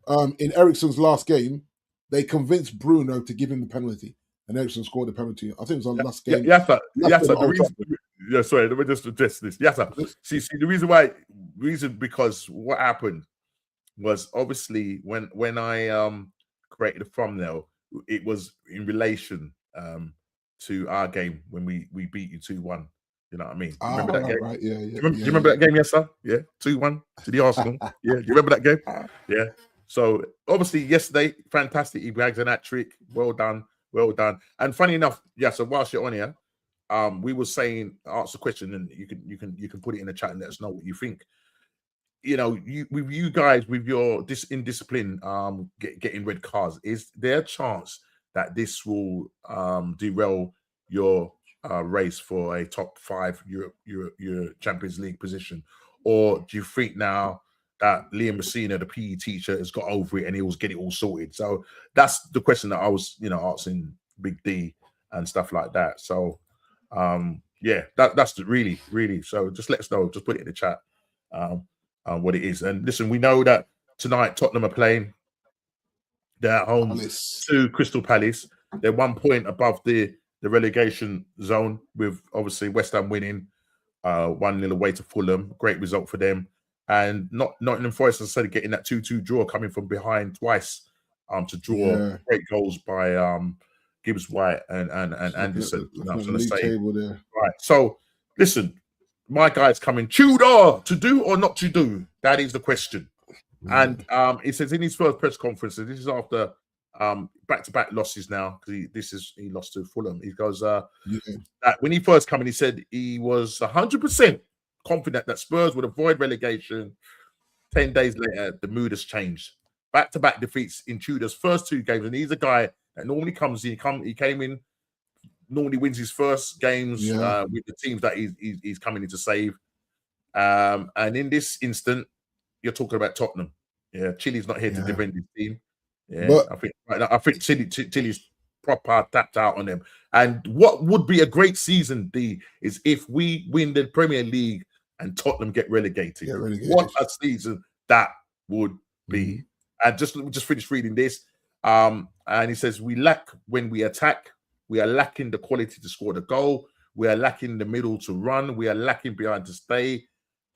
in Eriksen's last game, they convinced Bruno to give him the penalty, and Eriksen scored the penalty. I think it was on last game. Sorry, let me just address this. Yes, sir. See, the reason because what happened was obviously when I created a thumbnail, it was in relation to our game when we beat you 2-1. You know what I mean? Remember that game? Right. Yeah. Do you remember that game? Yes, sir. Yeah, 2-1 to the Arsenal. Yeah, do you remember that game? Yeah. So obviously yesterday, fantastic. He bags an hat trick. Well done. And funny enough, so whilst you're on here, we were saying, ask the question, and you can put it in the chat and let us know what you think. You know, you guys with your indiscipline, getting red cards, is there a chance that this will derail your race for a top 5 Euro Champions League position? Or do you think now that Liam Messina, the PE teacher, has got over it and he will get it all sorted? So that's the question that I was, asking Big D and stuff like that. So that's really. So just let us know. Just put it in the chat what it is. And listen, we know that tonight Tottenham are playing. They're at home to Crystal Palace. They're 1 point above the relegation zone, with obviously West Ham winning 1-0 away to Fulham. Great result for them. And Nottingham Forest, as I said, getting that 2-2 draw, coming from behind twice to draw. Great goals by Gibbs White and Anderson. I was going to say. Right. So listen, my guy's coming. Tudor, to do or not to do? That is the question. And he says in his first press conference, this is after back-to-back losses now, because he lost to Fulham. He goes, that when he first came in, he said he was 100% confident that Spurs would avoid relegation. 10 days later, the mood has changed. Back-to-back defeats in Tudor's first 2 games, and he's a guy that normally comes. He came in, normally wins his first games with the teams that he's coming in to save. And in this instant, you're talking about Tottenham. Yeah, Chile's not here to defend his team. Yeah, but I think Chile's proper tapped out on them. And what would be a great season, D, is if we win the Premier League and Tottenham get relegated. What a season that would be. And just finished reading this. And he says, we lack when we attack. We are lacking the quality to score the goal. We are lacking the middle to run. We are lacking behind to stay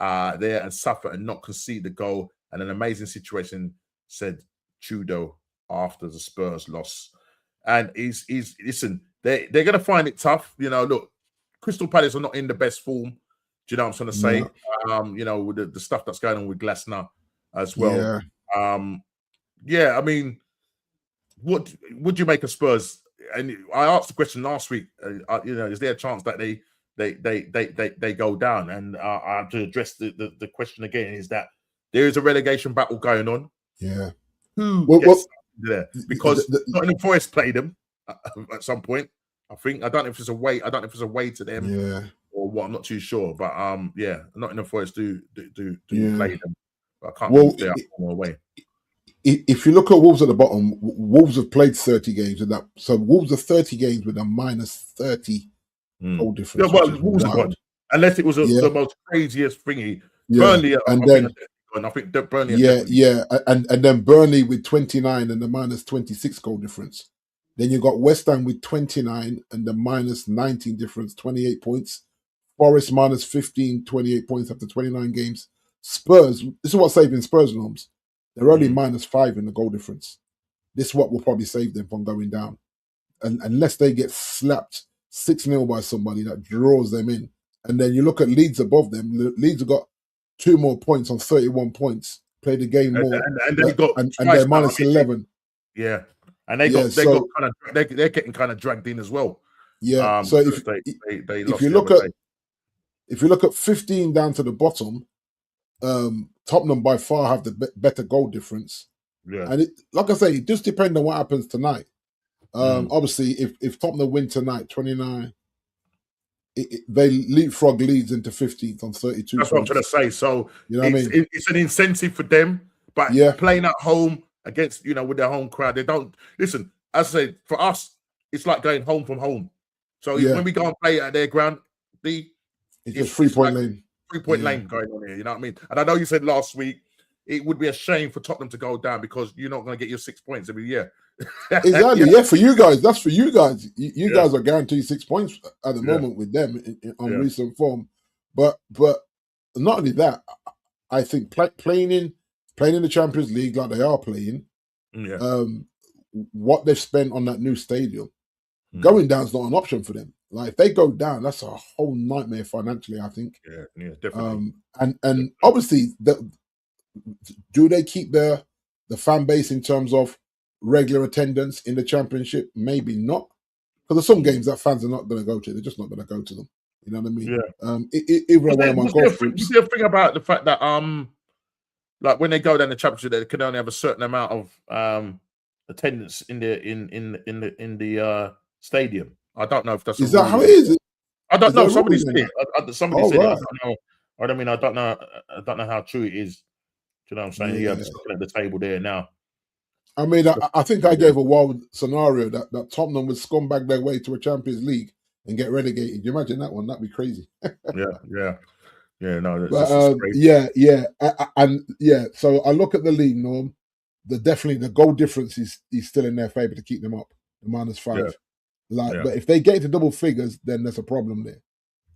there and suffer and not concede the goal. And an amazing situation, said Trudeau after the Spurs loss. And he's listen, they're going to find it tough. Look, Crystal Palace are not in the best form. Do you know what I'm trying to say? With the stuff that's going on with Glasner as well. I mean, what would you make of Spurs? And I asked the question last week. Is there a chance that they go down? And I have to address the question again. Is that there is a relegation battle going on? Yeah. Who gets there because Nottingham Forest played them at some point. I think I don't know if it's a way. I don't know if it's a way to them. Yeah. Or what? I'm not too sure. But yeah, Nottingham Forest do Yeah. play them. But I can't remember if they are away. If you look at Wolves at the bottom, Wolves have played 30 games and that. So Wolves are 30 games with a minus 30 goal difference. Yeah, well, Wolves have gone. Unless it was the most craziest thingy. Yeah. Burnley, and then I think Burnley. And then Burnley with 29 and the minus 26 goal difference. Then you got West Ham with 29 and the minus 19 difference, 28 points. Forest minus 15, 28 points after 29 games. Spurs, this is what saving Spurs norms. They're only minus 5 in the goal difference. This is what will probably save them from going down. And unless they get slapped 6-0 by somebody that draws them in. And then you look at Leeds above them. Leeds have got 2 more points on 31 points. Played the game more. And they got and they're minus 11. Yeah. And they're getting kind of dragged in as well. Yeah. So if you look at 15 down to the bottom, Tottenham by far have the better goal difference. Yeah. And like I say, it just depends on what happens tonight. Obviously, if Tottenham win tonight, 29, they leapfrog Leeds into 15th on 32. That's what I'm trying to say. So you know what I mean? It's an incentive for them, but playing at home against with their home crowd, they don't listen. As I say, for us, it's like going home from home. So when we go and play at their ground, it's just 3-point lane. 3-point lane going on here. You know what I mean? And I know you said last week it would be a shame for Tottenham to go down because you're not going to get your 6 points every year. Exactly. Yeah, for you guys, that's for you guys. You guys are guaranteed 6 points at the moment with them on recent form. But not only that, I think playing in the Champions League like they are playing, what they've spent on that new stadium, going down's not an option for them. Like if they go down, that's a whole nightmare financially, I think. Yeah, definitely. And obviously, do they keep the fan base in terms of regular attendance in the Championship? Maybe not, because there's some games that fans are not going to go to. They're just not going to go to them. You know what I mean? Yeah. Even one of my golf groups. Was there a thing about the fact that like when they go down the Championship, they can only have a certain amount of attendance in the stadium? I don't know if that's. Is that how it is? I don't know. Somebody said it. Somebody said it. I don't know. I mean, I don't know how true it is. Do you know what I'm saying? Yeah, I'm just looking at the table there now. I mean, I think I gave a wild scenario that Tottenham would scumbag their way to a Champions League and get relegated. You imagine that one? That'd be crazy. Yeah. No, but, crazy. So I look at the league, Norm. Definitely the goal difference is still in their favour to keep them up, the -5. But if they get into double figures, then there's a problem there.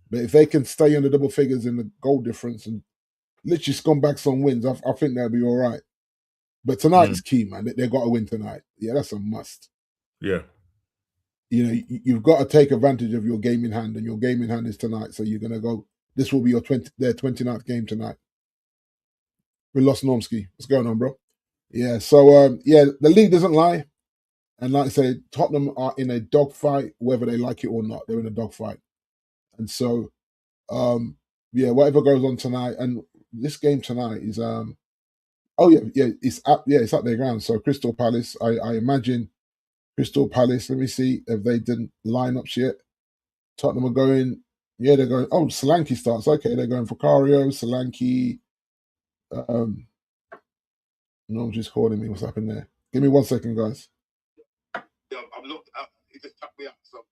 But if they can stay on the double figures in the goal difference and literally scumbag some wins, I think they'll be all right. But tonight is key, man. They've got to win tonight. Yeah, that's a must. Yeah. You know, you've got to take advantage of your game in hand, and your game in hand is tonight. So you're going to go, this will be their 29th game tonight. We lost Normski. What's going on, bro? Yeah, so, the league doesn't lie. And like I say, Tottenham are in a dogfight, whether they like it or not. They're in a dogfight. And so, whatever goes on tonight, and this game tonight is, it's at their ground. So Crystal Palace, I imagine Crystal Palace, let me see if they didn't line up yet. Tottenham are going, they're going, Solanke starts. Okay, they're going for Cario, Solanke. No, just calling me. What's happening there? Give me 1 second, guys. I'm looked up. He just tucked me up. So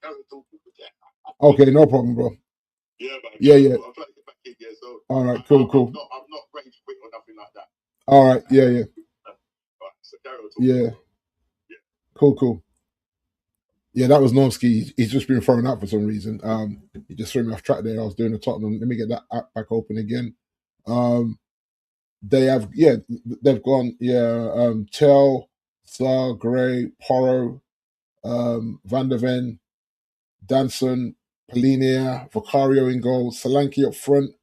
okay, no problem, bro. Yeah, man. Yeah. I'm trying to get back in here. So all right, cool. I'm not rage quit or nothing like that. All right, yeah. All right, so yeah. Cool. Yeah, that was Normski. He's just been thrown out for some reason. He just threw me off track there. I was doing the Tottenham. Let me get that app back open again. They've gone, Tell, Sar, Gray, Porro, Van der Ven, Danson, Polinia, Vicario in goal, Solanke up front.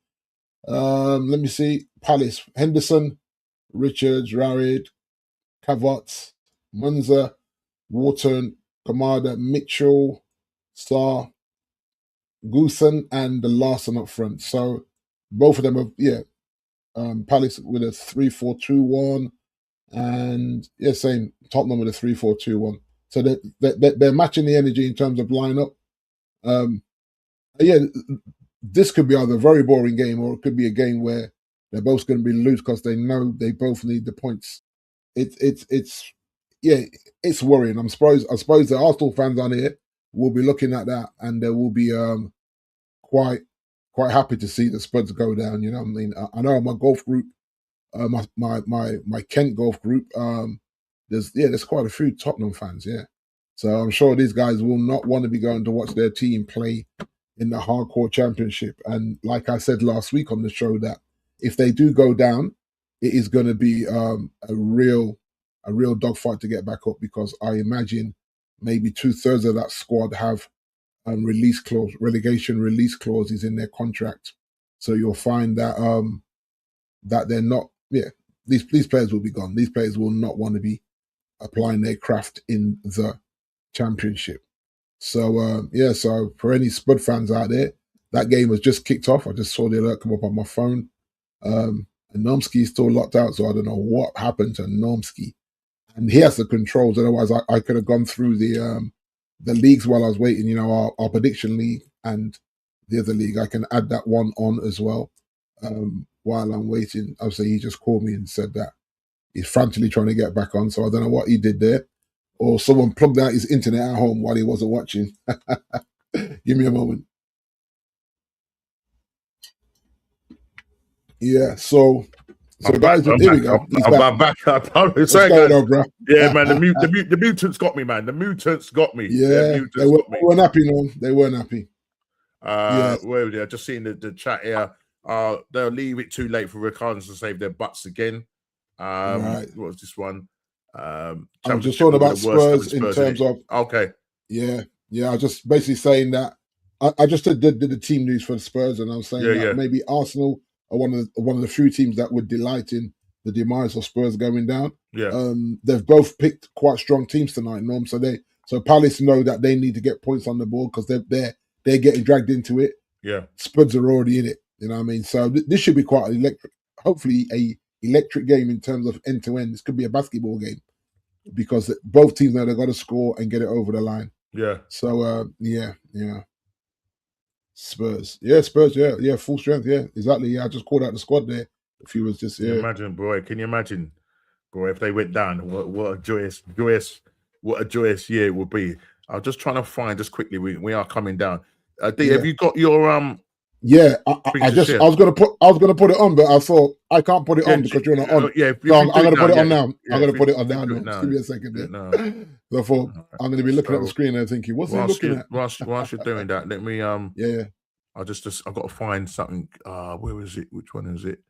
Let me see. Palace, Henderson, Richards, Rarid, Cavott, Munzer, Wharton, Kamada, Mitchell, Sar, Goosen, and the Larson up front. So both of them are, Palace with a 3-4-2-1, and yeah, same Tottenham with a 3-4-2-1. So they're matching the energy in terms of lineup. Yeah, this could be either a very boring game or it could be a game where they're both going to be loose because they know they both need the points. It's yeah, it's worrying. I suppose the Arsenal fans on here will be looking at that and they will be quite happy to see the Spurs go down. You know what I mean? I know my golf group, my Kent golf group, there's quite a few Tottenham fans, yeah. So I'm sure these guys will not want to be going to watch their team play in the hardcore championship. And like I said last week on the show, that if they do go down, it is going to be a real dogfight to get back up, because I imagine maybe 2/3 of that squad have relegation release clauses in their contract. So you'll find that that they're not, these players will be gone. These players will not want to be applying their craft in the championship. So so for any Spud fans out there, that game has just kicked off. I just saw the alert come up on my phone. And Nomsky is still locked out, so I don't know what happened to Nomsky. And he has the controls. Otherwise, I could have gone through the leagues while I was waiting. You know, our prediction league and the other league. I can add that one on as well while I'm waiting. Obviously, he just called me and said that he's frantically trying to get back on. So I don't know what he did there, or someone plugged out his internet at home while he wasn't watching. Give me a moment. Yeah, so guys, here we go. I'm back. Sorry, guys. On, yeah, man, the mutants got me, man. The mutants got me. Yeah, they weren't happy, no. They weren't happy. Where they just seeing the chat here. They'll leave it too late for Ricardans to save their butts again. Right. What was this one? I'm just talking about Spurs in terms of okay. Yeah. I was just basically saying that I just did the team news for the Spurs, and I was saying that maybe Arsenal are one of the few teams that would delight in the demise of Spurs going down. Yeah. They've both picked quite strong teams tonight, Norm. So Palace know that they need to get points on the board because they're getting dragged into it. Yeah. Spurs are already in it. You know what I mean? So this should be quite electric. Hopefully a electric game in terms of end to end. This could be a basketball game because both teams know they've got to score and get it over the line. Yeah. So Spurs, full strength, exactly. Yeah, I just called out the squad there. If he was just, Can you imagine, boy, if they went down, what a joyous year it would be. I'm just trying to find just quickly. We are coming down. D, have you got your Yeah, I was gonna put it on, but I thought I can't put it on because you're not on. So I'm gonna put it on now. I'm gonna put it on now. Just give me a second. So I'm gonna be looking at the screen and thinking, what's he looking at? Whilst you're doing that, let me I've got to find something. Where is it? Which one is it?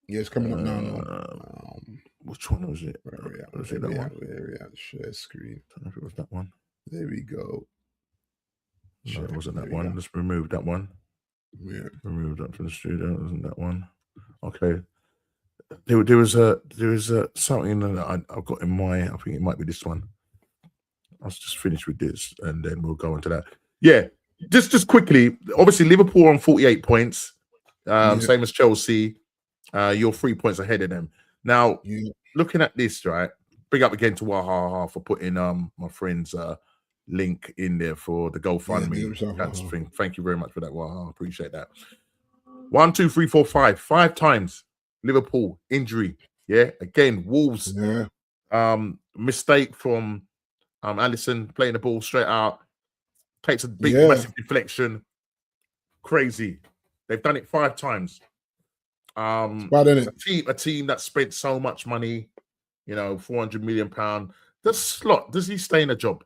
Yeah, it's coming up now. Which one was it? Where are we at? Share screen. I don't know if it was that one. There we go. No, it wasn't that one. Let's remove that one. Yeah. Remove that from the studio. It wasn't that one. Okay. There was something that I've got in my. I think it might be this one. I'll just finish with this and then we'll go into that. Yeah. Just quickly, obviously Liverpool on 48 points, same as Chelsea. You're 3 points ahead of them. Now, looking at this, right? Big up again to Wahaha for putting my friend's link in there for the GoFundMe. That's the thing. Thank you very much for that, Wahaha. Appreciate that. 1, 2, 3, 4, 5. 5 times Liverpool injury. Yeah. Again, Wolves. Yeah. Mistake from Alisson playing the ball straight out. Takes a big, massive deflection. Crazy. They've done it 5 times. It's bad, isn't it? A team that spent so much money, £400 million. Does he stay in a job?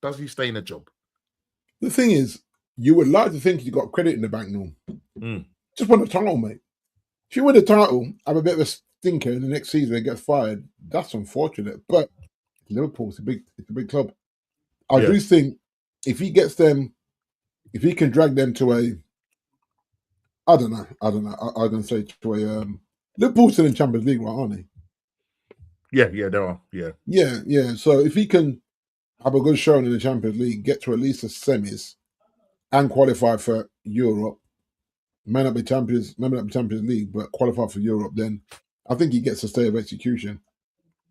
The thing is, you would like to think you got credit in the bank, no? Just win the title, mate. If you win the title, have a bit of a stinker in the next season and get fired, that's unfortunate. But Liverpool, it's a big club. I do think if he gets them, if he can drag them to a, I don't know. I'm going to say to a Liverpool's still in Champions League, right? Aren't they? Yeah, they are. Yeah. So if he can have a good showing in the Champions League, get to at least the semis, and qualify for Europe, may not be Champions League, but qualify for Europe, then I think he gets a stay of execution.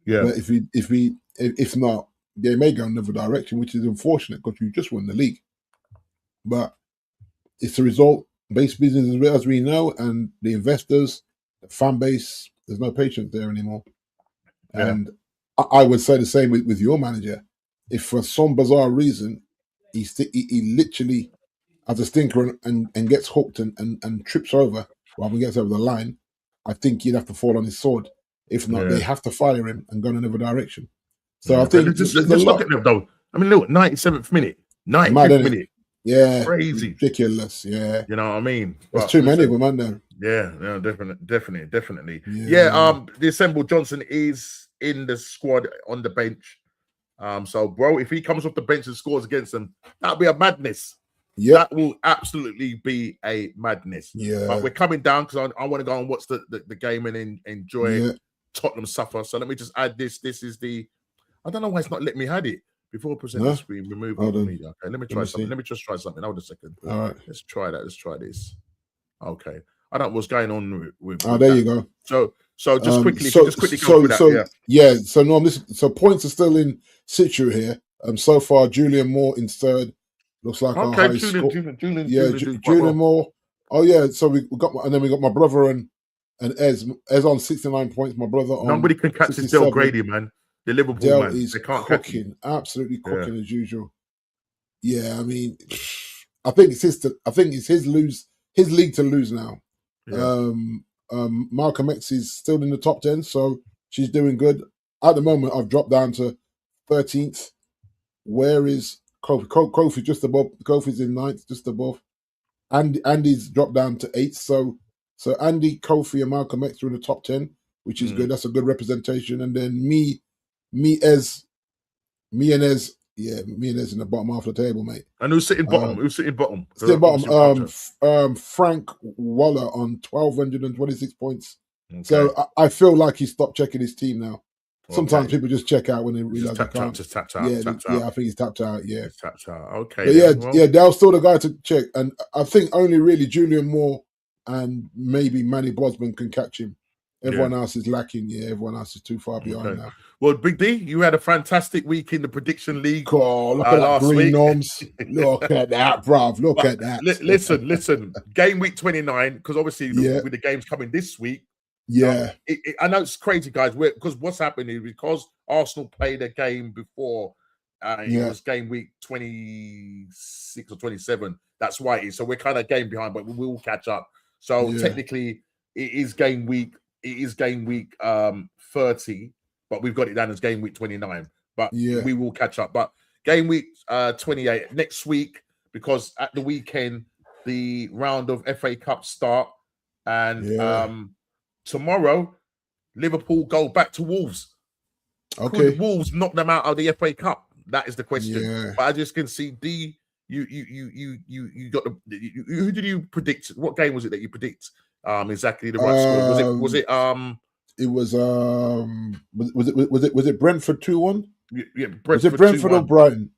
Yeah. But if not, they may go another direction, which is unfortunate because you just won the league. But it's a result-based business as we know, and the investors, the fan base, there's no patience there anymore. Yeah. And I would say the same with your manager. If for some bizarre reason he literally has a stinker and gets hooked and trips over rather than gets over the line, I think he'd have to fall on his sword. If not, they have to fire him and go in another direction. So I think just there's a look lot. at them though. I mean, look, 97th minute, Mad, 95th innit? minute. Yeah, Crazy. ridiculous. Yeah, You know what I mean? there's But too many listen, of them, aren't there? yeah, definitely. Yeah. The assembled Johnson is in the squad on the bench. So bro, if he comes off the bench and scores against them, that'll be a madness. Yeah, That will absolutely be a madness. yeah, But we're coming down because I want to go and watch the game and enjoy yeah. Tottenham suffer. So let me just add this. This is the, I don't know why it's not letting me had it. Before present the No? screen, remove Hold open on. media. Okay, let me Let try me something. see. Let me just try something. Hold a second. All right. Let's try that. Let's try this. Okay. I don't know what's going on with Oh, there that. you go. So just quickly, if you just quickly go through that. Yeah. So no, so points are still in situ here. So far, Julian Moore in third. Looks like our Okay, high score. Julian Yeah, doing quite Julian well. Moore. Oh yeah. So we got, and then we got my brother and Ez on 69 points. My brother on Nobody can catch this Del 67. Grady, man. The Liverpool Del man. is They can't catch him. cooking, absolutely cooking as usual. Yeah, I mean, I think it's his league to lose now. Yeah. Malcolm X is still in the top 10, so she's doing good. At the moment, I've dropped down to 13th. Where is Kofi? Kofi just above. Kofi's in 9th, just above. And Andy's dropped down to 8th. So Andy, Kofi, and Malcolm X are in the top 10, which is good. That's a good representation. And then me and Ez, me and Ez in the bottom half of the table, mate. And who's sitting bottom? Who's sitting bottom? Sitting bottom. Frank Waller on 1,226 points. Okay. So I feel like he stopped checking his team now. Sometimes people just check out when they realize they can't. Just tapped out. Yeah, I think he's tapped out. Yeah, he's tapped out. Okay. But Dale's still the guy to check, and I think only really Julian Moore and maybe Manny Bosman can catch him. Everyone else is lacking. Yeah, everyone else is too far behind now. Well, Big D, you had a fantastic week in the prediction league. Cool. Look at that green norms. Look at that, bruv. Look at that. Listen. Game week 29, because obviously with the games coming this week. Yeah. I know it's crazy, guys, because what's happening is because Arsenal played a game before, it was game week 26 or 27. That's why it is. So we're kind of game behind, but we will catch up. So technically, it is game week 30, but we've got it down as game week 29. But we will catch up. But game week 28 next week, because at the weekend the round of FA Cup start, and tomorrow Liverpool go back to Wolves. Okay, could Wolves knock them out of the FA Cup? That is the question. Yeah. But I just can see you got who did you predict? What game was it that you predict? Exactly the right score. Was it Brentford 2-1? Yeah, Brentford. Was it Brentford 2-1. Or Brighton?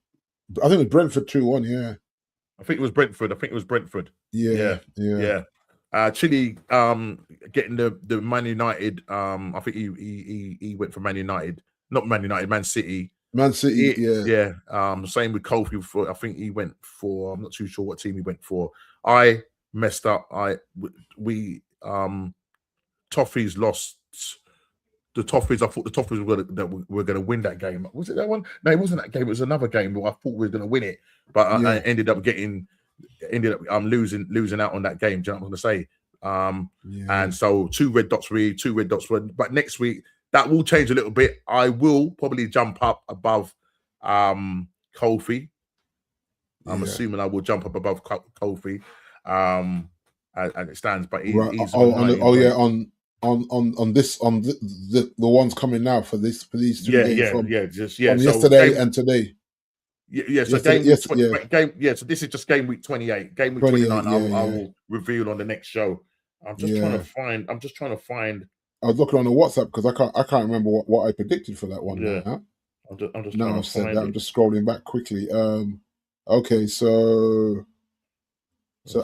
I think it was Brentford 2-1. Yeah, I think it was Brentford. Yeah. Chile getting the Man United. I think he went for Man United, not Man United, Man City. Yeah. Same with Kofi. I think he went for. I'm not too sure what team he went for. I messed up. We Toffees lost. The Toffees. I thought the Toffees were going to win that game. Was it that one? No, it wasn't that game. It was another game where I thought we were going to win it, but I ended up losing out on that game. Do you know what I'm going to say? And so two red dots for me, but next week that will change a little bit. I will probably jump up above Kofi. I'm assuming I will jump up above Kofi as it stands, but he's on the ones coming now for these two games from yesterday and today. So so this is just game week 28. Game week 29 I will reveal on the next show. I'm just trying to find. I was looking on the WhatsApp because I can't remember what I predicted for that one. Yeah. Now. I'm just now I've said that. I'm just scrolling back quickly. Okay, so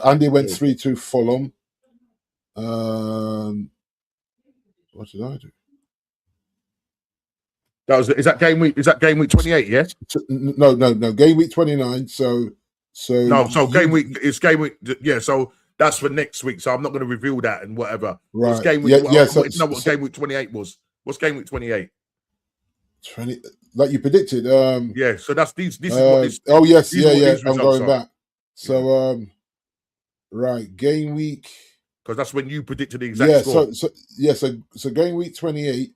Andy went 3-2 Fulham. What did I do? Is that game week? Is that game week 28? Yeah. No. Game week 29. So game week. It's game week. Yeah. So that's for next week. So I'm not going to reveal that and whatever. Right. It's game week. I wanted to know what game week 28 was. What's game week 28? 20, like you predicted. Yeah. So that's these. This is what this. Oh yes, these are what yeah. these I'm results going are. back. So right, game week. Because that's when you predicted the exact score. So game week 28.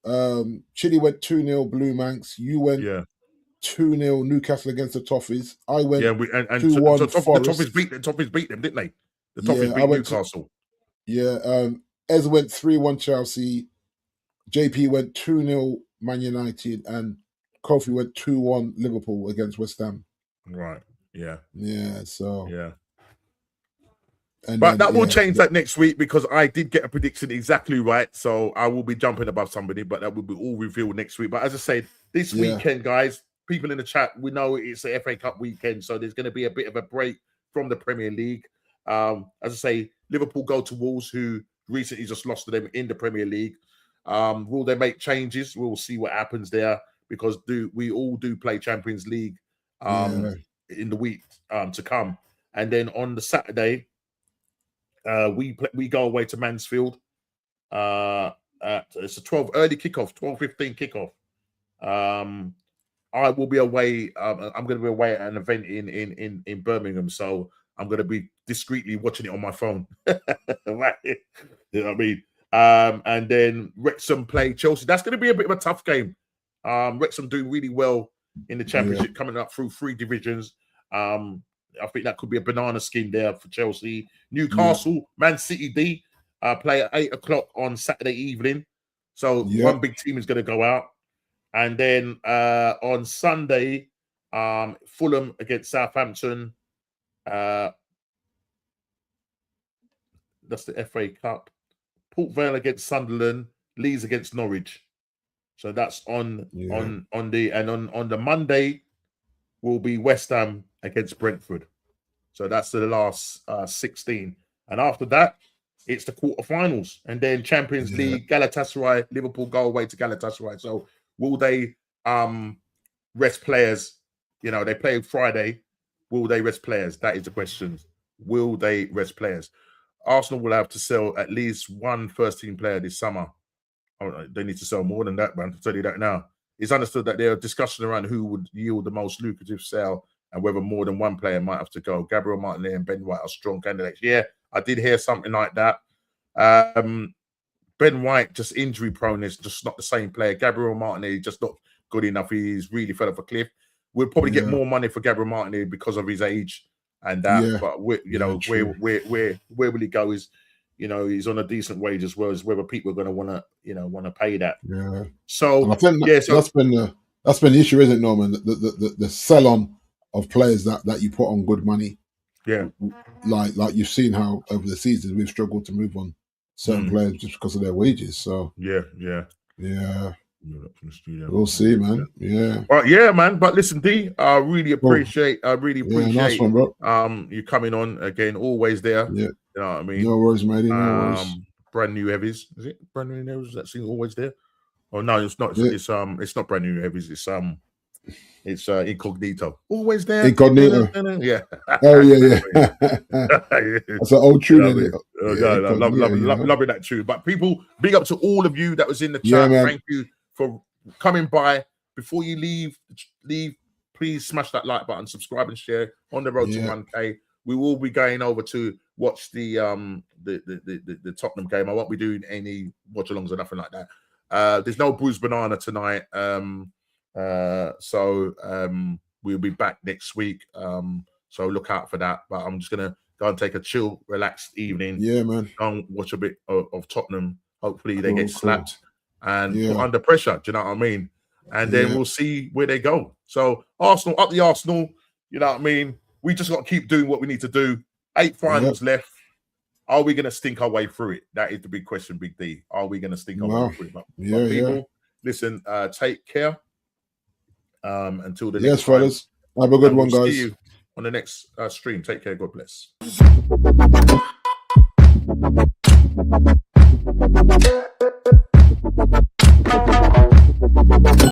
Chile went 2-0 Blue Manx. You went 2-0 Newcastle against the Toffees. I went 2-1 the Forest. The Toffees beat them, didn't they? The Toffees beat Newcastle. Ez went 3-1 Chelsea. JP went 2-0 Man United, and Kofi went 2-1 Liverpool against West Ham. Right. Yeah. Yeah. So. Yeah. But that will change that next week because I did get a prediction exactly right. So I will be jumping above somebody, but that will be all revealed next weck. But as I said, this weekend, guys, people in the chat, we know it's the FA Cup weekend, so there's going to be a bit of a break from the Premier League. As I say, Liverpool go to Wolves, who recently just lost to them in the Premier League. Will they make changes? We'll see what happens there because we all do play Champions League in the week to come. And then on the Saturday, we go away to Mansfield. It's a 12 early kickoff, 12:15 kickoff. I will be away. I'm going to be away at an event in Birmingham, so I'm going to be discreetly watching it on my phone. Right? You know what I mean? And then Wrexham play Chelsea. That's going to be a bit of a tough game. Wrexham doing really well in the Championship, coming up through 3 divisions. I think that could be a banana skin there for Chelsea. Newcastle, Man City D play at 8 o'clock on Saturday evening. So one big team is going to go out. And then on Sunday, Fulham against Southampton. That's the FA Cup. Port Vale against Sunderland. Leeds against Norwich. So that's on the Monday will be West Ham against Brentford. So that's the last 16. And after that, it's the quarterfinals. And then Champions League, Galatasaray, Liverpool go away to Galatasaray. So will they rest players? You know, they play Friday. Will they rest players? That is the question. Will they rest players? Arsenal will have to sell at least one first-team player this summer. Oh, they need to sell more than that, man. I'll tell you that now. It's understood that there are discussions around who would yield the most lucrative sale and whether more than one player might have to go. Gabriel Martinelli and Ben White are strong candidates. Yeah, I did hear something like that. Ben White, just injury prone, is just not the same player. Gabriel Martinelli, just not good enough. He's really fell off a cliff. We'll probably get more money for Gabriel Martinelli because of his age and that. But where will he go? Is he's on a decent wage as well as whether people are going to want to pay that. Yeah. So and I think that's been the issue, isn't it, Norman? The sell on of players that you put on good money. Yeah. Like you've seen how over the seasons we've struggled to move on certain players just because of their wages. So yeah. We'll see, man. Yeah. Yeah, man. But listen, D, I really appreciate nice one, bro. You coming on again, always there. Yeah. You know what I mean? No worries, matey. No worries. Brand new heavies. Is it brand new heavies? That thing always there? Oh no, it's not. It's not brand new heavies. It's incognito. Always there. Incognito. Yeah. Oh yeah. That's an old tune, isn't it? Loving that tune. But people, big up to all of you that was in the chat. Thank you for coming by. Before you leave, please smash that like button, subscribe and share on the road to 1K. We will be going over to watch the Tottenham game. I won't be doing any watch-alongs or nothing like that. There's no Bruised Banana tonight. So we'll be back next week. So look out for that. But I'm just gonna go and take a chill, relaxed evening. Yeah, man. Go and watch a bit of Tottenham. Hopefully they get slapped and put under pressure. Do you know what I mean? And then we'll see where they go. So Arsenal, up the Arsenal. You know what I mean? We just got to keep doing what we need to do. 8 finals left. Are we going to stink our way through it? That is the big question, Big D. Are we going to stink our way through it? But people, listen, take care. Until the next time. Fellas. Have a good one, guys. See you on the next stream. Take care. God bless.